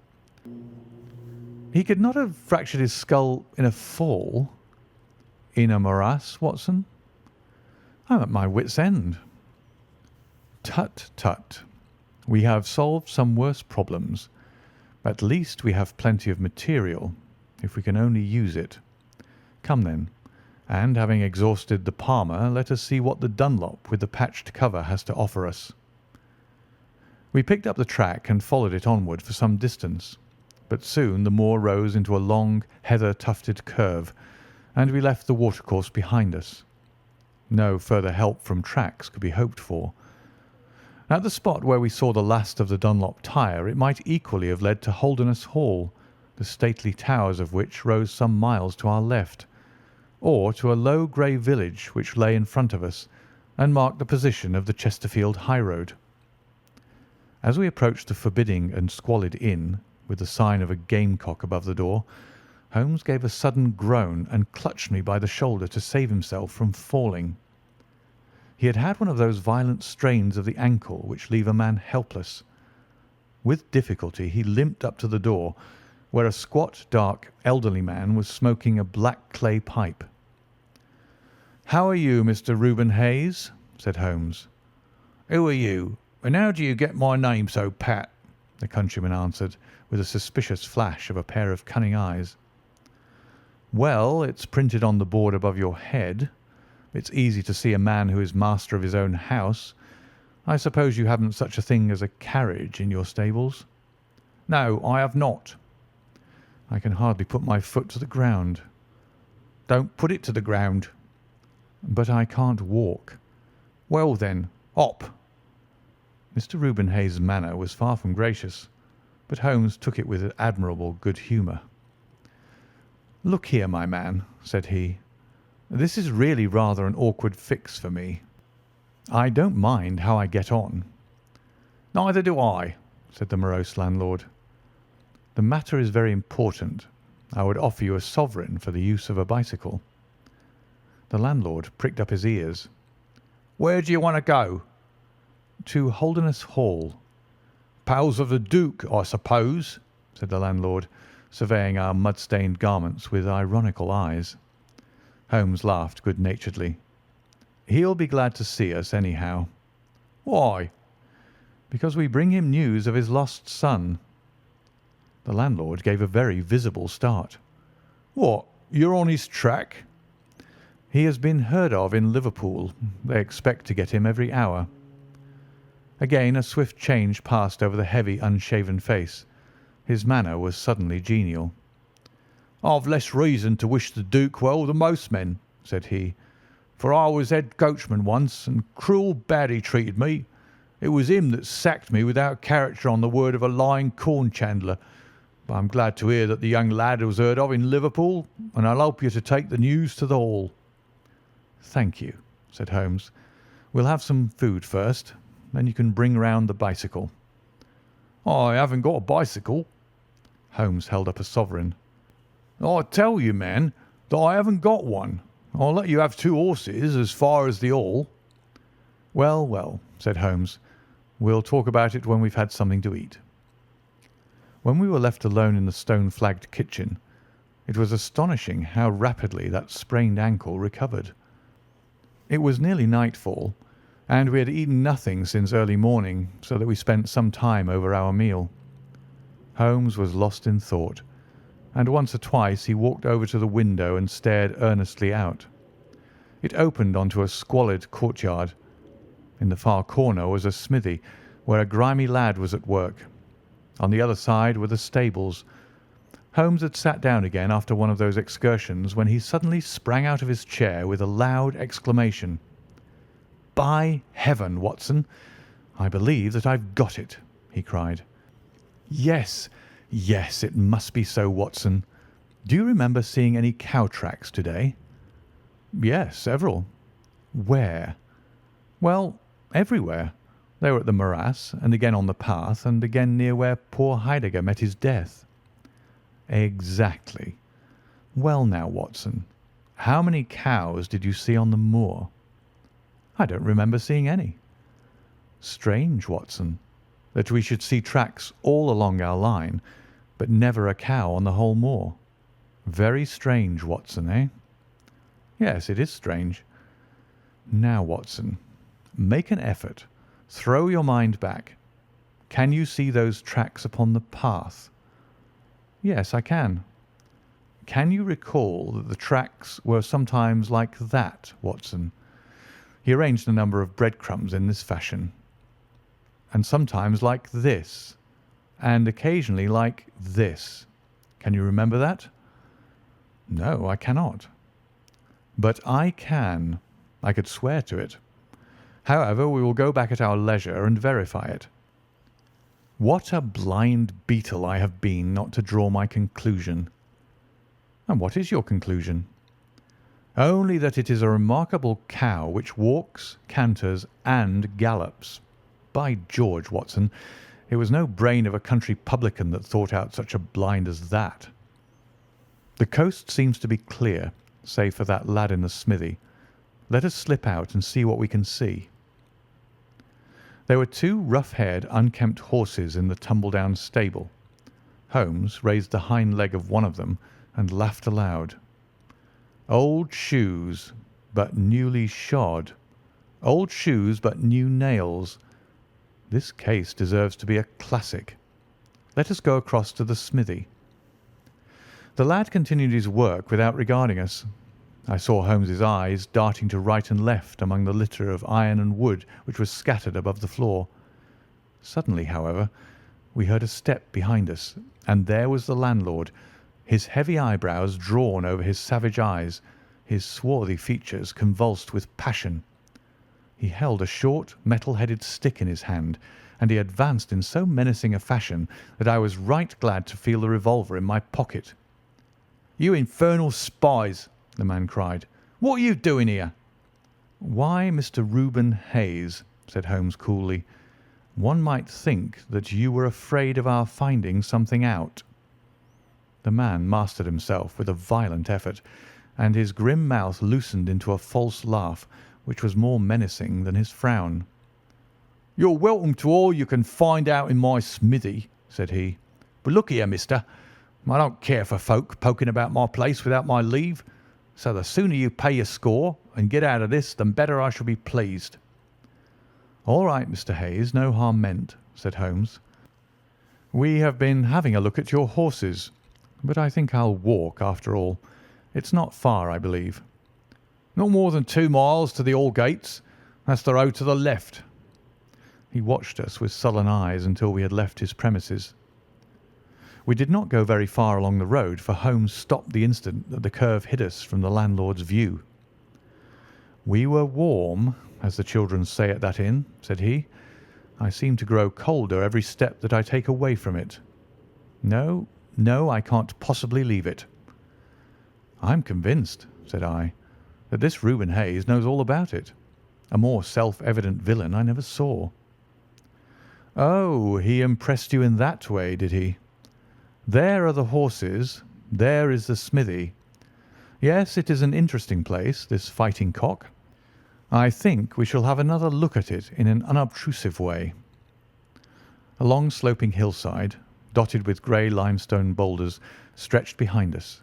"He could not have fractured his skull in a fall." "In a morass, Watson?" "I'm at my wit's end." "Tut, tut. We have solved some worse problems. At least we have plenty of material, if we can only use it. Come then, and having exhausted the Palmer, let us see what the Dunlop with the patched cover has to offer us." We picked up the track and followed it onward for some distance, but soon the moor rose into a long, heather-tufted curve, and we left the watercourse behind us. No further help from tracks could be hoped for. At the spot where we saw the last of the Dunlop tyre, it might equally have led to Holderness Hall, the stately towers of which rose some miles to our left, or to a low grey village which lay in front of us and marked the position of the Chesterfield highroad. As we approached the forbidding and squalid inn, with the sign of a gamecock above the door, Holmes gave a sudden groan and clutched me by the shoulder to save himself from falling. He had had one of those violent strains of the ankle which leave a man helpless. With difficulty he limped up to the door, where a squat, dark, elderly man was smoking a black clay pipe. "How are you, Mr. Reuben Hayes?" said Holmes. "Who are you, and how do you get my name so pat?" the countryman answered, with a suspicious flash of a pair of cunning eyes. "Well, it's printed on the board above your head. It's easy to see a man who is master of his own house. I suppose you haven't such a thing as a carriage in your stables?" "No, I have not." "I can hardly put my foot to the ground." "Don't put it to the ground." "But I can't walk." "Well then, hop." Mr. Reuben Hayes' manner was far from gracious, but Holmes took it with admirable good humour. "Look here, my man," said he, "this is really rather an awkward fix for me. I don't mind how I get on." "Neither do I," said the morose landlord. The matter is very important. I would offer you a sovereign for the use of a bicycle." The landlord pricked up his ears. "Where do you want to go?" "To Holderness Hall." "Pals of the Duke, I suppose," said the landlord, surveying our mud-stained garments with ironical eyes. Holmes laughed good-naturedly. "He'll be glad to see us, anyhow." "Why?" "Because we bring him news of his lost son." The landlord gave a very visible start. "What, you're on his track?" "He has been heard of in Liverpool. They expect to get him every hour." Again a swift change passed over the heavy, unshaven face. His manner was suddenly genial. "I've less reason to wish the Duke well than most men," said he, "for I was head coachman once, and cruel bad he treated me. It was him that sacked me without character on the word of a lying corn chandler. But I'm glad to hear that the young lad was heard of in Liverpool, and I'll help you to take the news to the Hall." "Thank you," said Holmes. "We'll have some food first, then you can bring round the bicycle." "I haven't got a bicycle." Holmes held up a sovereign. "I tell you, man, that I haven't got one. I'll let you have 2 horses as far as the Hall." "Well, well," said Holmes. "We'll talk about it when we've had something to eat." When we were left alone in the stone-flagged kitchen, it was astonishing how rapidly that sprained ankle recovered. It was nearly nightfall, and we had eaten nothing since early morning, so that we spent some time over our meal. Holmes was lost in thought, and once or twice he walked over to the window and stared earnestly out. It opened onto a squalid courtyard. In the far corner was a smithy, where a grimy lad was at work. On the other side were the stables. Holmes had sat down again after one of those excursions when he suddenly sprang out of his chair with a loud exclamation. "By heaven, Watson, I believe that I've got it," he cried. "Yes, yes, it must be so, Watson. Do you remember seeing any cow tracks today?" "Yes, several." "Where?" "Well, everywhere. They were at the morass, and again on the path, and again near where poor Heidegger met his death." "Exactly. Well now, Watson, how many cows did you see on the moor?" "I don't remember seeing any." "Strange, Watson, that we should see tracks all along our line, but never a cow on the whole moor. Very strange, Watson, eh?" "Yes, it is strange." "Now, Watson, make an effort. Throw your mind back. Can you see those tracks upon the path?" "Yes, I can." "Can you recall that the tracks were sometimes like that, Watson?" He arranged a number of breadcrumbs in this fashion. "And sometimes like this, and occasionally like this. Can you remember that?" "No, I cannot." "But I can. I could swear to it. However, we will go back at our leisure and verify it. What a blind beetle I have been not to draw my conclusion." "And what is your conclusion?" "Only that it is a remarkable cow which walks, canters, and gallops. By George, Watson, it was no brain of a country publican that thought out such a blind as that. The coast seems to be clear, save for that lad in the smithy. Let us slip out and see what we can see." There were 2 rough-haired, unkempt horses in the tumble-down stable. Holmes raised the hind leg of one of them and laughed aloud. "Old shoes, but newly shod. Old shoes, but new nails. This case deserves to be a classic. Let us go across to the smithy." The lad continued his work without regarding us. I saw Holmes's eyes darting to right and left among the litter of iron and wood which was scattered above the floor. Suddenly, however, we heard a step behind us, and there was the landlord, his heavy eyebrows drawn over his savage eyes, his swarthy features convulsed with passion. He held a short, metal-headed stick in his hand, and he advanced in so menacing a fashion that I was right glad to feel the revolver in my pocket. "You infernal spies!" the man cried. "What are you doing here?" "Why, Mr. Reuben Hayes," said Holmes coolly, "one might think that you were afraid of our finding something out." The man mastered himself with a violent effort, and his grim mouth loosened into a false laugh, which was more menacing than his frown. "You're welcome to all you can find out in my smithy," said he. "But look here, mister, I don't care for folk poking about my place without my leave, so the sooner you pay your score and get out of this, the better I shall be pleased." "All right, Mr. Hayes, no harm meant," said Holmes. "We have been having a look at your horses, but I think I'll walk after all. It's not far, I believe." "Not more than 2 miles to the Aldgates. That's the road to the left." He watched us with sullen eyes until we had left his premises. We did not go very far along the road, for Holmes stopped the instant that the curve hid us from the landlord's view. "We were warm, as the children say at that inn," said he. "I seem to grow colder every step that I take away from it. No, no, I can't possibly leave it." "I'm convinced," said I, "that this Reuben Hayes knows all about it. A more self-evident villain I never saw." "Oh, he impressed you in that way, did he? There are the horses. There is the smithy. Yes, it is an interesting place, this Fighting Cock. I think we shall have another look at it in an unobtrusive way." A long sloping hillside, dotted with grey limestone boulders, stretched behind us.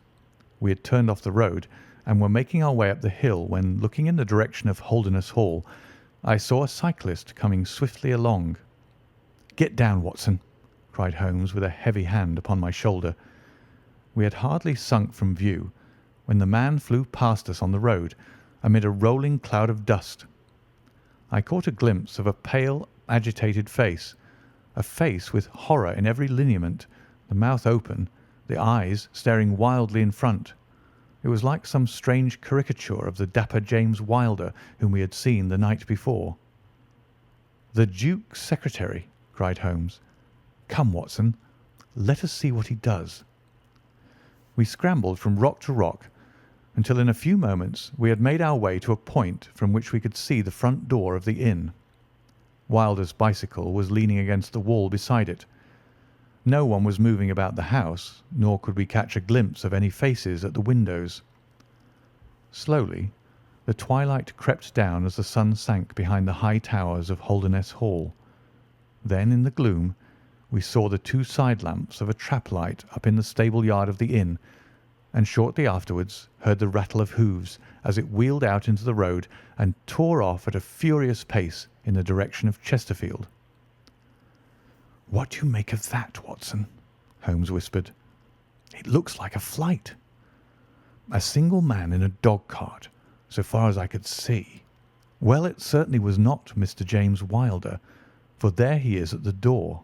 We had turned off the road and were making our way up the hill when, looking in the direction of Holderness Hall, I saw a cyclist coming swiftly along. "Get down, Watson," cried Holmes with a heavy hand upon my shoulder. We had hardly sunk from view when the man flew past us on the road amid a rolling cloud of dust. I caught a glimpse of a pale, agitated face, a face with horror in every lineament, the mouth open, the eyes staring wildly in front. It was like some strange caricature of the dapper James Wilder whom we had seen the night before. "The Duke's secretary," cried Holmes. "Come, Watson, let us see what he does." We scrambled from rock to rock until in a few moments we had made our way to a point from which we could see the front door of the inn. Wilder's bicycle was leaning against the wall beside it. No one was moving about the house, nor could we catch a glimpse of any faces at the windows. Slowly the twilight crept down as the sun sank behind the high towers of Holderness Hall. Then in the gloom we saw the 2 side lamps of a trap light up in the stable yard of the inn, and shortly afterwards heard the rattle of hoofs as it wheeled out into the road and tore off at a furious pace in the direction of Chesterfield. "What do you make of that, Watson?" Holmes whispered. "It looks like a flight. A single man in a dog-cart, so far as I could see. Well, it certainly was not Mr. James Wilder, for there he is at the door."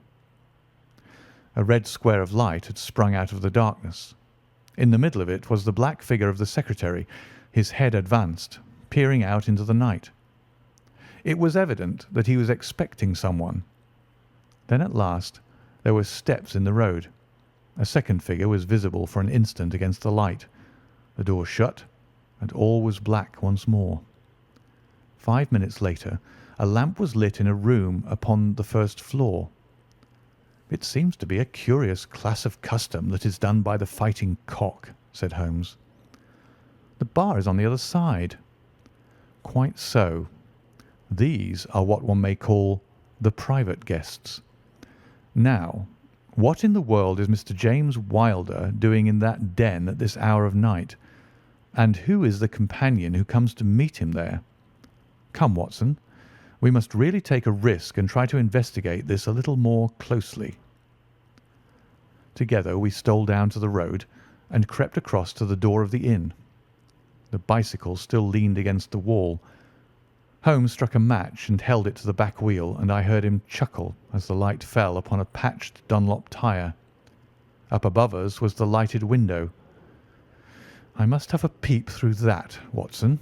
A red square of light had sprung out of the darkness. In the middle of it was the black figure of the secretary, his head advanced, peering out into the night. It was evident that he was expecting someone. Then at last there were steps in the road. A second figure was visible for an instant against the light. The door shut, and all was black once more. 5 minutes later a lamp was lit in a room upon the first floor. "It seems to be a curious class of custom that is done by the Fighting Cock," said Holmes. "The bar is on the other side." "Quite so. These are what one may call the private guests. Now, what in the world is Mr. James Wilder doing in that den at this hour of night? And who is the companion who comes to meet him there? Come, Watson, we must really take a risk and try to investigate this a little more closely." Together we stole down to the road and crept across to the door of the inn. The bicycle still leaned against the wall. Holmes struck a match and held it to the back wheel, and I heard him chuckle as the light fell upon a patched Dunlop tyre. Up above us was the lighted window. "I must have a peep through that, Watson.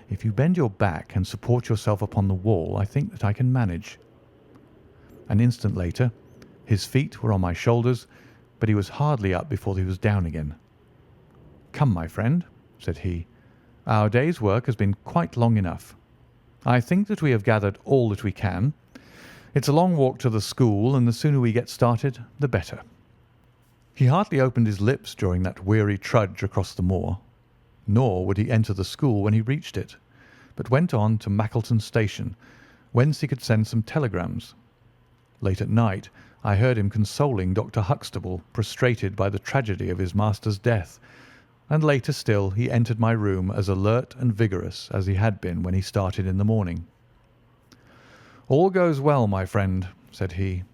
If you bend your back and support yourself upon the wall, I think that I can manage." An instant later his feet were on my shoulders, but he was hardly up before he was down again. "Come, my friend," said he, "our day's work has been quite long enough. I think that we have gathered all that we can. It's a long walk to the school, and the sooner we get started, the better." He hardly opened his lips during that weary trudge across the moor, nor would he enter the school when he reached it, but went on to Mackleton Station, whence he could send some telegrams. Late at night I heard him consoling Dr. Huxtable, prostrated by the tragedy of his master's death, and later still he entered my room as alert and vigorous as he had been when he started in the morning. "All goes well, my friend," said he.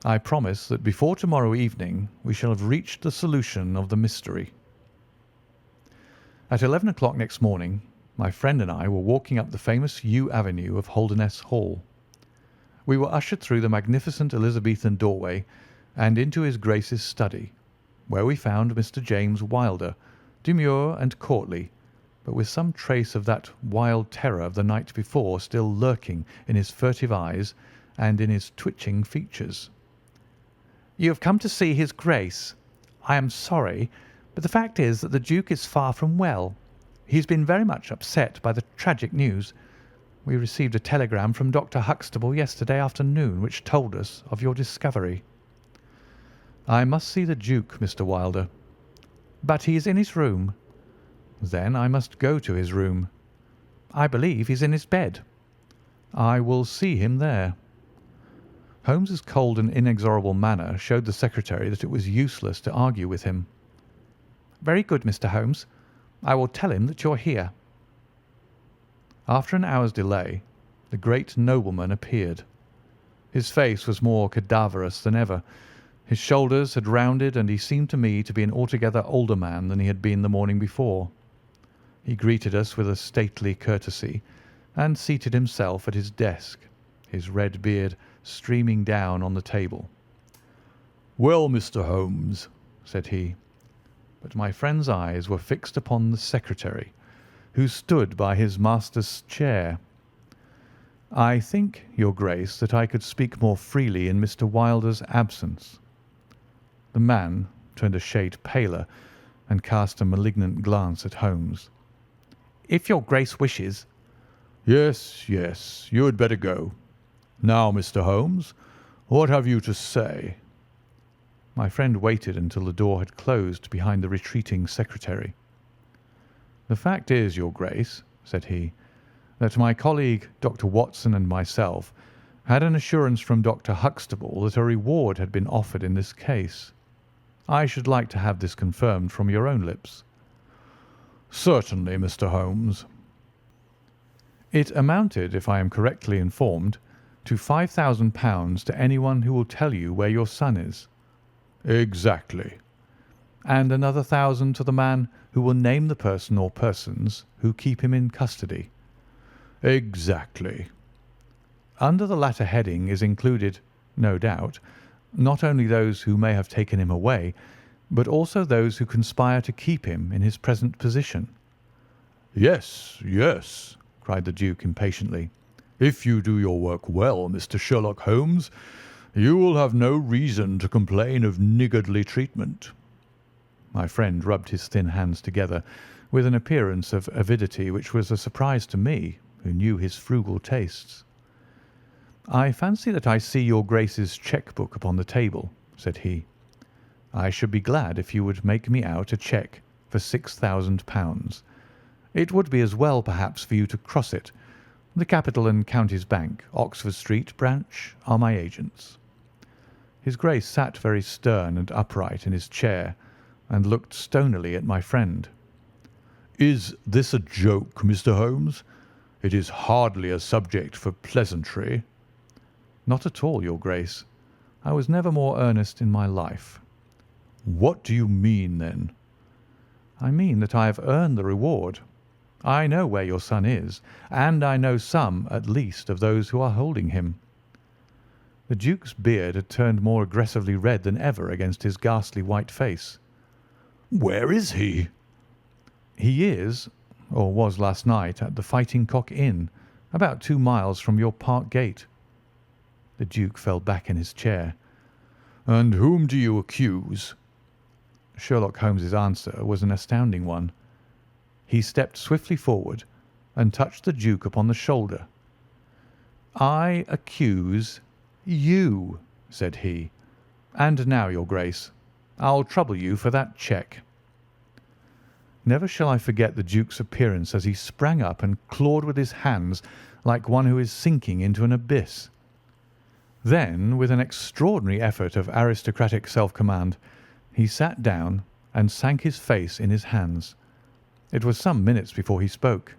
"I promise that before tomorrow evening we shall have reached the solution of the mystery." At 11 o'clock next morning my friend and I were walking up the famous yew avenue of Holdernesse Hall. We were ushered through the magnificent Elizabethan doorway and into his Grace's study, where we found Mr. James Wilder, demure and courtly, but with some trace of that wild terror of the night before still lurking in his furtive eyes and in his twitching features. "You have come to see his Grace. I am sorry, but the fact is that the Duke is far from well. He has been very much upset by the tragic news. We received a telegram from Dr. Huxtable yesterday afternoon which told us of your discovery." "I must see the Duke, Mr. Wilder." "But he is in his room." "Then I must go to his room." "I believe he is in his bed." "I will see him there." Holmes's cold and inexorable manner showed the secretary that it was useless to argue with him. "Very good, Mr. Holmes. I will tell him that you are here." After an hour's delay, the great nobleman appeared. His face was more cadaverous than ever. His shoulders had rounded, and he seemed to me to be an altogether older man than he had been the morning before. He greeted us with a stately courtesy, and seated himself at his desk, his red beard streaming down on the table. "Well, Mr. Holmes," said he. But my friend's eyes were fixed upon the secretary, who stood by his master's chair. "I think, your Grace, that I could speak more freely in Mr. Wilder's absence." The man turned a shade paler and cast a malignant glance at Holmes. "If your Grace wishes—" Yes, yes, you had better go. Now, Mr. Holmes, what have you to say?" My friend waited until the door had closed behind the retreating secretary. "The fact is, your Grace," said he, "that my colleague, Dr. Watson, and myself had an assurance from Dr. Huxtable that a reward had been offered in this case. I should like to have this confirmed from your own lips." "Certainly, Mr. Holmes." "It amounted, if I am correctly informed, to £5,000 to anyone who will tell you where your son is." "Exactly." "And another 1,000 to the man who will name the person or persons who keep him in custody." "Exactly." "Under the latter heading is included, no doubt, not only those who may have taken him away, but also those who conspire to keep him in his present position." "Yes, yes," cried the Duke impatiently. "If you do your work well, Mr. Sherlock Holmes, you will have no reason to complain of niggardly treatment." My friend rubbed his thin hands together with an appearance of avidity which was a surprise to me, who knew his frugal tastes. "I fancy that I see your Grace's cheque-book upon the table," said he. "I should be glad if you would make me out a cheque for £6,000. It would be as well, perhaps, for you to cross it. The Capital and Counties Bank, Oxford Street branch, are my agents." His Grace sat very stern and upright in his chair, and looked stonily at my friend. "Is this a joke, Mr. Holmes? It is hardly a subject for pleasantry." "Not at all, your Grace. I was never more earnest in my life." "What do you mean, then?" "I mean that I have earned the reward. I know where your son is, and I know some, at least, of those who are holding him." The Duke's beard had turned more aggressively red than ever against his ghastly white face. "Where is he?" "He is, or was last night, at the Fighting Cock Inn, about 2 miles from your park gate." The Duke fell back in his chair. "And whom do you accuse?" Sherlock Holmes's answer was an astounding one. He stepped swiftly forward and touched the Duke upon the shoulder. "I accuse you," said he. "And now, your Grace, I'll trouble you for that cheque." Never shall I forget the Duke's appearance as he sprang up and clawed with his hands like one who is sinking into an abyss. Then, with an extraordinary effort of aristocratic self-command, he sat down and sank his face in his hands. It was some minutes before he spoke.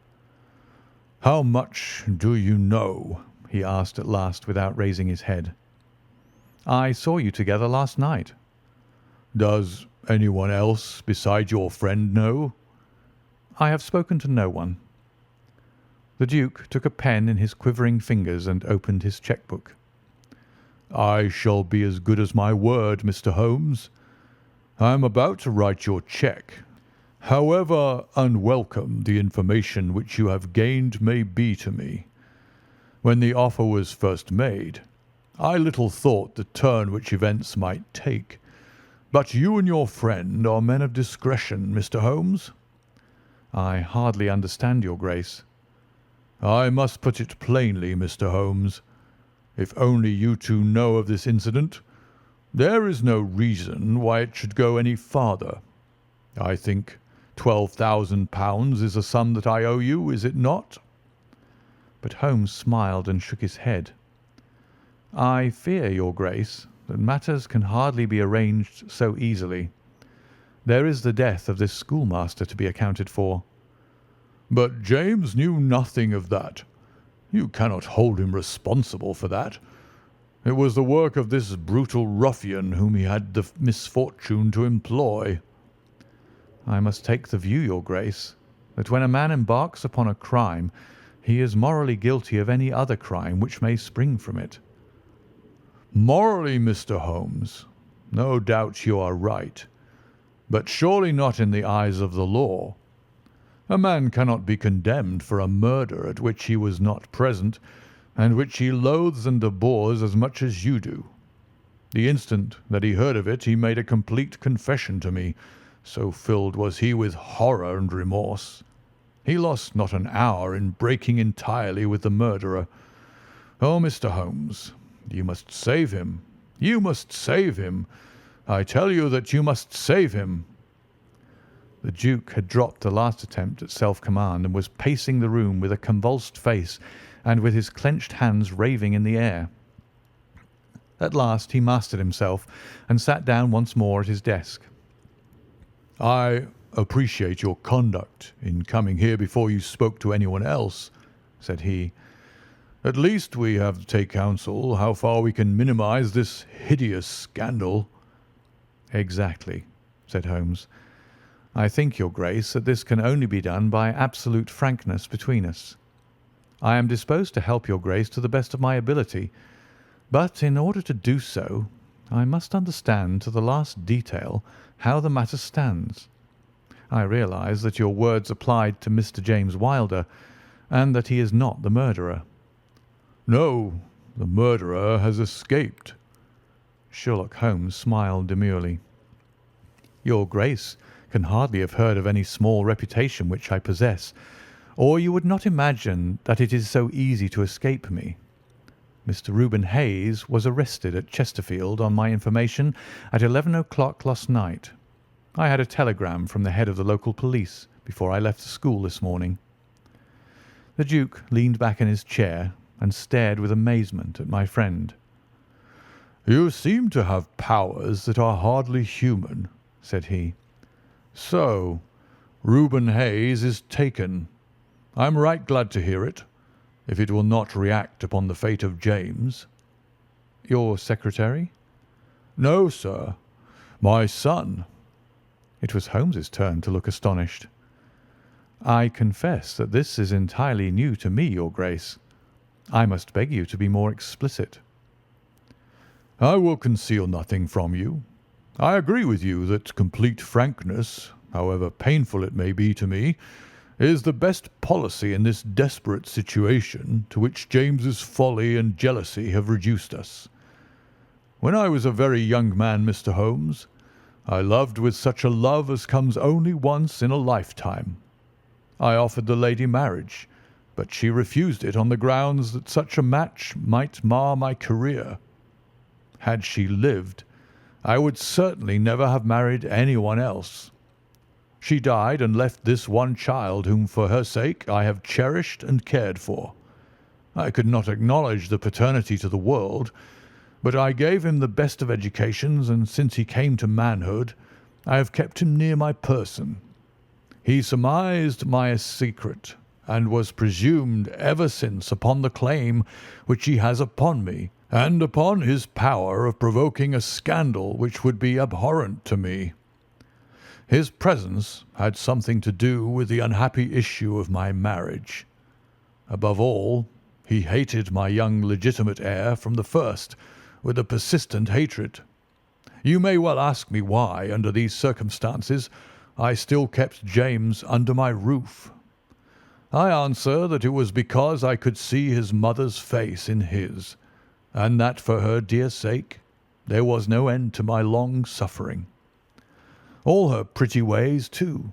"How much do you know?" he asked at last without raising his head. "I saw you together last night." "Does anyone else besides your friend know?" "I have spoken to no one." The Duke took a pen in his quivering fingers and opened his cheque-book. "I shall be as good as my word, Mr. Holmes. I am about to write your cheque. However unwelcome the information which you have gained may be to me, when the offer was first made, I little thought the turn which events might take. But you and your friend are men of discretion, Mr. Holmes." "I hardly understand your Grace." "I must put it plainly, Mr. Holmes. If only you two know of this incident, there is no reason why it should go any farther. I think £12,000 is a sum that I owe you, is it not?" But Holmes smiled and shook his head. "I fear, your Grace, that matters can hardly be arranged so easily. There is the death of this schoolmaster to be accounted for." "But James knew nothing of that. You cannot hold him responsible for that. It was the work of this brutal ruffian whom he had the misfortune to employ." "I must take the view, your Grace, that when a man embarks upon a crime, he is morally guilty of any other crime which may spring from it." "Morally, Mr. Holmes, no doubt you are right, but surely not in the eyes of the law. A man cannot be condemned for a murder at which he was not present, and which he loathes and abhors as much as you do. The instant that he heard of it he made a complete confession to me, so filled was he with horror and remorse. He lost not an hour in breaking entirely with the murderer. Oh, Mr. Holmes, you must save him. You must save him. I tell you that you must save him." The Duke had dropped the last attempt at self-command and was pacing the room with a convulsed face and with his clenched hands raving in the air. At last he mastered himself and sat down once more at his desk. "I appreciate your conduct in coming here before you spoke to anyone else," said he. "At least we have to take counsel how far we can minimize this hideous scandal." "Exactly," said Holmes. "I think, your Grace, that this can only be done by absolute frankness between us. I am disposed to help your Grace to the best of my ability, but in order to do so, I must understand to the last detail how the matter stands. I realise that your words applied to Mr. James Wilder, and that he is not the murderer." "No, the murderer has escaped." Sherlock Holmes smiled demurely. "Your Grace can hardly have heard of any small reputation which I possess, or you would not imagine that it is so easy to escape me. Mr. Reuben Hayes was arrested at Chesterfield on my information at 11 o'clock last night. I had a telegram from the head of the local police before I left the school this morning." The Duke leaned back in his chair and stared with amazement at my friend. "You seem to have powers that are hardly human," said he. "So, Reuben Hayes is taken. I am right glad to hear it, if it will not react upon the fate of James." "Your secretary?" "No, sir. My son." It was Holmes's turn to look astonished. "I confess that this is entirely new to me, your Grace. I must beg you to be more explicit." "I will conceal nothing from you. I agree with you that complete frankness, however painful it may be to me, is the best policy in this desperate situation to which James's folly and jealousy have reduced us. When I was a very young man, Mr. Holmes, I loved with such a love as comes only once in a lifetime. I offered the lady marriage, but she refused it on the grounds that such a match might mar my career. Had she lived, I would certainly never have married anyone else. She died and left this one child whom for her sake I have cherished and cared for. I could not acknowledge the paternity to the world, but I gave him the best of educations, and since he came to manhood, I have kept him near my person. He surmised my secret, and was presumed ever since upon the claim which he has upon me, and upon his power of provoking a scandal which would be abhorrent to me. His presence had something to do with the unhappy issue of my marriage. Above all, he hated my young legitimate heir from the first, with a persistent hatred. You may well ask me why, under these circumstances, I still kept James under my roof. I answer that it was because I could see his mother's face in his, and that for her dear sake there was no end to my long suffering. All her pretty ways, too.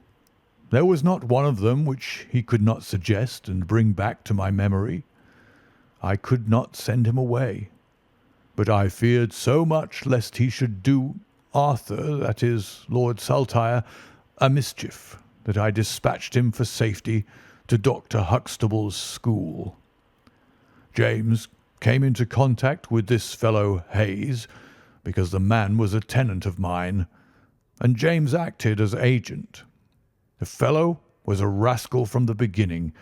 There was not one of them which he could not suggest and bring back to my memory. I could not send him away, but I feared so much lest he should do Arthur, that is, Lord Saltire, a mischief, that I dispatched him for safety to Dr. Huxtable's school. James came into contact with this fellow Hayes, because the man was a tenant of mine, and James acted as agent. The fellow was a rascal from the beginning,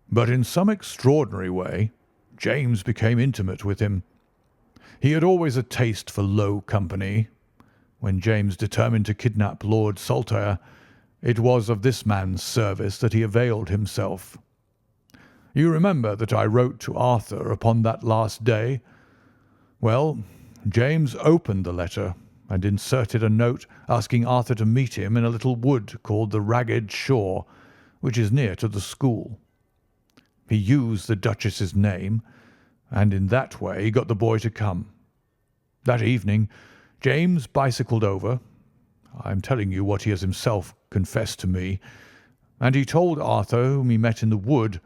but in some extraordinary way James became intimate with him. He had always a taste for low company. When James determined to kidnap Lord Saltire, it was of this man's service that he availed himself. You remember that I wrote to Arthur upon that last day? Well, James opened the letter and inserted a note asking Arthur to meet him in a little wood called the Ragged Shaw, which is near to the school. He used the Duchess's name, and in that way got the boy to come. That evening James bicycled over. I am telling you what he has himself confessed to me, and he told Arthur, whom he met in the wood,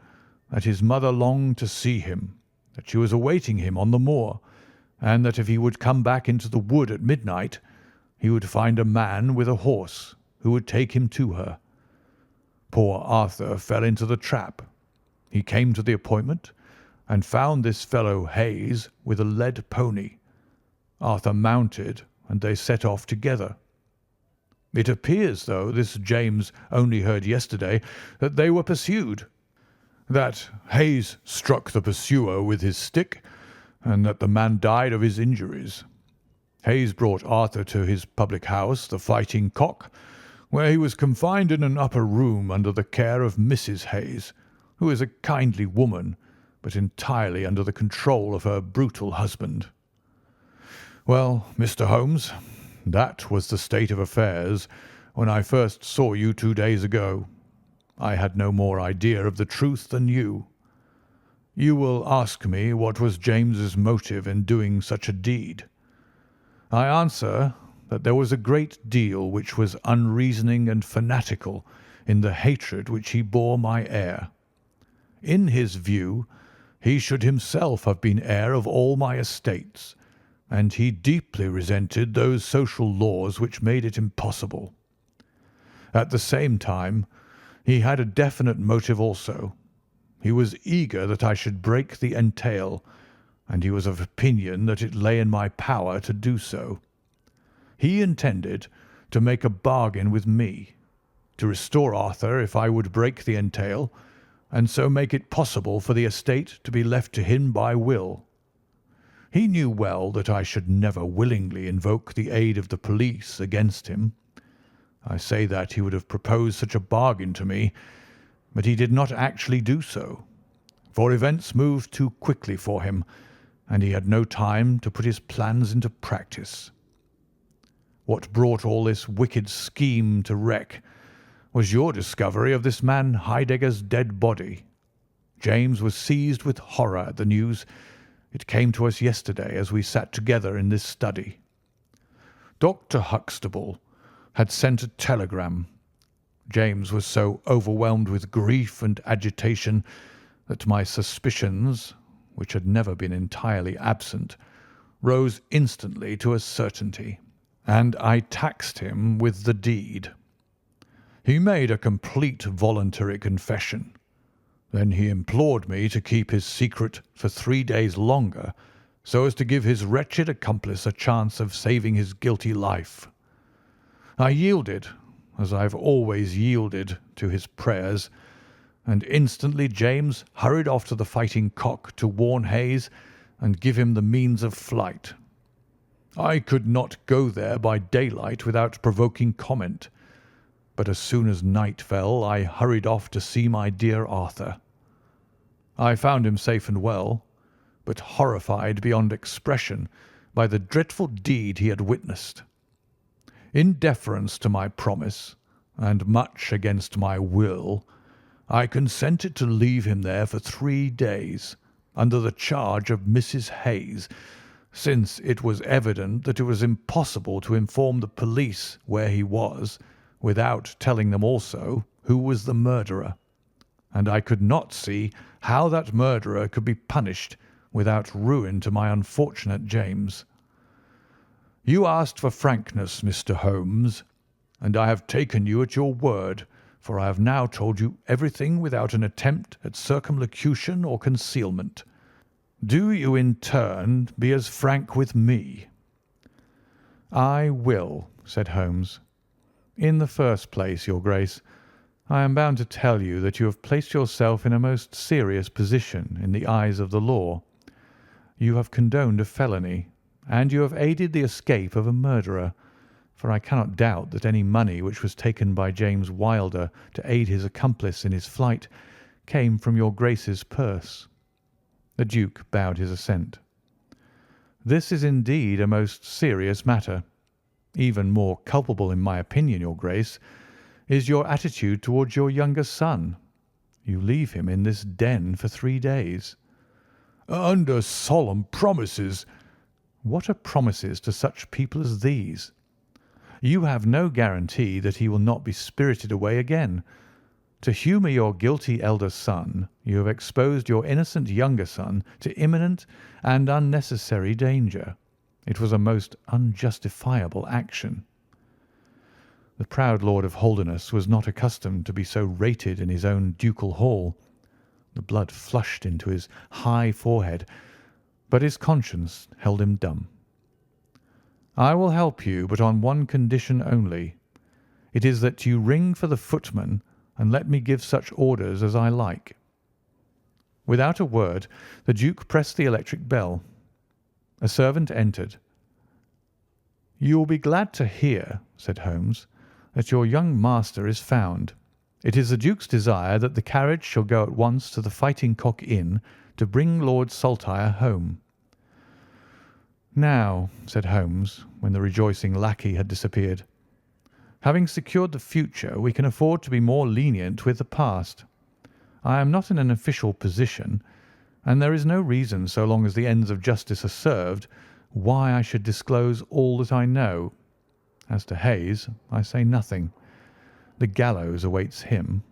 that his mother longed to see him, that she was awaiting him on the moor, and that if he would come back into the wood at midnight, he would find a man with a horse who would take him to her. Poor Arthur fell into the trap. He came to the appointment and found this fellow Hayes with a led pony. Arthur mounted, and they set off together. It appears, though this James only heard yesterday, that they were pursued, that Hayes struck the pursuer with his stick, and that the man died of his injuries. Hayes brought Arthur to his public house, the Fighting Cock, where he was confined in an upper room under the care of Mrs. Hayes, who is a kindly woman, but entirely under the control of her brutal husband. Well, Mr. Holmes, that was the state of affairs when I first saw you 2 days ago. I had no more idea of the truth than you. You will ask me what was James's motive in doing such a deed. I answer that there was a great deal which was unreasoning and fanatical in the hatred which he bore my heir. In his view, he should himself have been heir of all my estates, and he deeply resented those social laws which made it impossible. At the same time, he had a definite motive also. He was eager that I should break the entail, and he was of opinion that it lay in my power to do so. He intended to make a bargain with me, to restore Arthur if I would break the entail, and so make it possible for the estate to be left to him by will. He knew well that I should never willingly invoke the aid of the police against him. I say that he would have proposed such a bargain to me, but he did not actually do so, for events moved too quickly for him, and he had no time to put his plans into practice. What brought all this wicked scheme to wreck was your discovery of this man Heidegger's dead body. James was seized with horror at the news. It came to us yesterday as we sat together in this study. Dr. Huxtable had sent a telegram. James was so overwhelmed with grief and agitation that my suspicions, which had never been entirely absent, rose instantly to a certainty, and I taxed him with the deed. He made a complete voluntary confession. Then he implored me to keep his secret for 3 days longer, so as to give his wretched accomplice a chance of saving his guilty life. I yielded, as I've always yielded, to his prayers, and instantly James hurried off to the Fighting Cock to warn Hayes and give him the means of flight. I could not go there by daylight without provoking comment, but as soon as night fell I hurried off to see my dear Arthur. I found him safe and well, but horrified beyond expression by the dreadful deed he had witnessed. In deference to my promise, and much against my will, I consented to leave him there for 3 days, under the charge of Mrs. Hayes, since it was evident that it was impossible to inform the police where he was without telling them also who was the murderer, and I could not see how that murderer could be punished without ruin to my unfortunate James. You asked for frankness, Mr. Holmes, and I have taken you at your word, for I have now told you everything without an attempt at circumlocution or concealment. Do you in turn be as frank with me." "I will," said Holmes. "In the first place, Your Grace, I am bound to tell you that you have placed yourself in a most serious position in the eyes of the law. You have condoned a felony, and you have aided the escape of a murderer, for I cannot doubt that any money which was taken by James Wilder to aid his accomplice in his flight came from your Grace's purse." The Duke bowed his assent. "This is indeed a most serious matter. Even more culpable, in my opinion, Your Grace, is your attitude towards your younger son. You leave him in this den for 3 days." "Under solemn promises." "What are promises to such people as these? You have no guarantee that he will not be spirited away again. To humour your guilty elder son, you have exposed your innocent younger son to imminent and unnecessary danger. It was a most unjustifiable action." The proud Lord of Holderness was not accustomed to be so rated in his own ducal hall. The blood flushed into his high forehead, but his conscience held him dumb. "I will help you, but on one condition only. It is that you ring for the footman and let me give such orders as I like." Without a word, the Duke pressed the electric bell. A servant entered. "You will be glad to hear," said Holmes, "that your young master is found. It is the Duke's desire that the carriage shall go at once to the Fighting Cock Inn to bring Lord Saltire home." "Now," said Holmes, when the rejoicing lackey had disappeared, "having secured the future, we can afford to be more lenient with the past. I am not in an official position, and there is no reason, so long as the ends of justice are served, why I should disclose all that I know. As to Hayes, I say nothing. The gallows awaits him,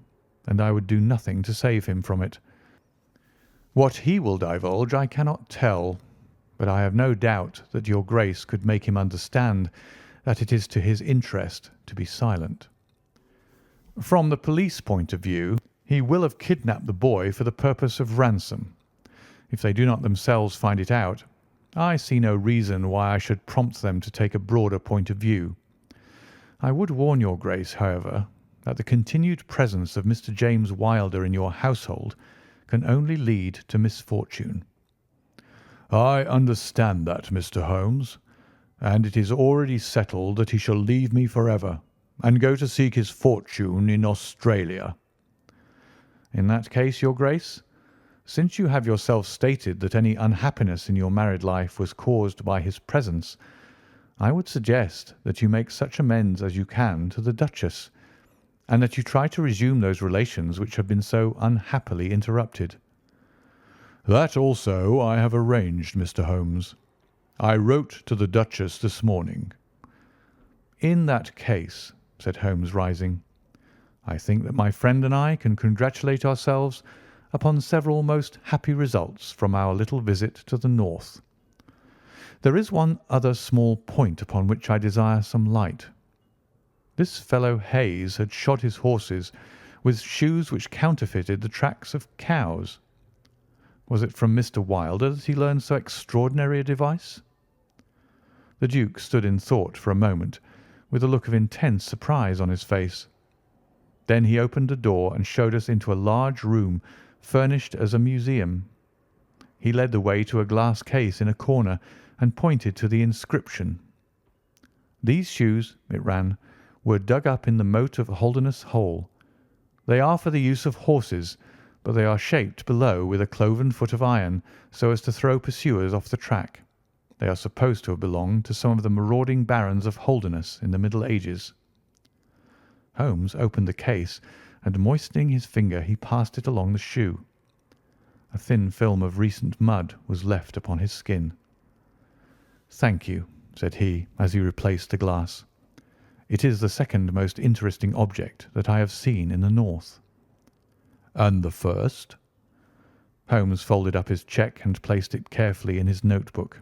and I would do nothing to save him from it. What he will divulge I cannot tell, but I have no doubt that your Grace could make him understand that it is to his interest to be silent. From the police point of view, he will have kidnapped the boy for the purpose of ransom. If they do not themselves find it out, I see no reason why I should prompt them to take a broader point of view. I would warn your Grace, however, that the continued presence of Mr. James Wilder in your household can only lead to misfortune." "I understand that, Mr. Holmes, and it is already settled that he shall leave me forever and go to seek his fortune in Australia." "In that case, your Grace, since you have yourself stated that any unhappiness in your married life was caused by his presence, I would suggest that you make such amends as you can to the Duchess, and that you try to resume those relations which have been so unhappily interrupted." "That also I have arranged, Mr. Holmes. I wrote to the Duchess this morning." "In that case," said Holmes, rising, "I think that my friend and I can congratulate ourselves upon several most happy results from our little visit to the north." There is one other small point upon which I desire some light. This fellow Hayes had shod his horses with shoes which counterfeited the tracks of cows. Was it from Mr. Wilder that he learned so extraordinary a device? The Duke stood in thought for a moment, with a look of intense surprise on his face. Then he opened a door and showed us into a large room furnished as a museum. He led the way to a glass case in a corner and pointed to the inscription. "These shoes," it ran, "were dug up in the moat of Holderness Hole. They are for the use of horses, but they are shaped below with a cloven foot of iron so as to throw pursuers off the track. They are supposed to have belonged to some of the marauding barons of Holderness in the Middle Ages." Holmes opened the case, and moistening his finger he passed it along the shoe. A thin film of recent mud was left upon his skin. "Thank you," said he, as he replaced the glass. "It is the second most interesting object that I have seen in the north." "And the first?" Holmes folded up his cheque and placed it carefully in his notebook.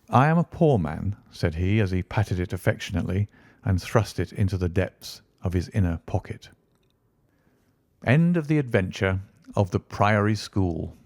"I am a poor man," said he, as he patted it affectionately and thrust it into the depths of his inner pocket. End of the adventure of the Priory School.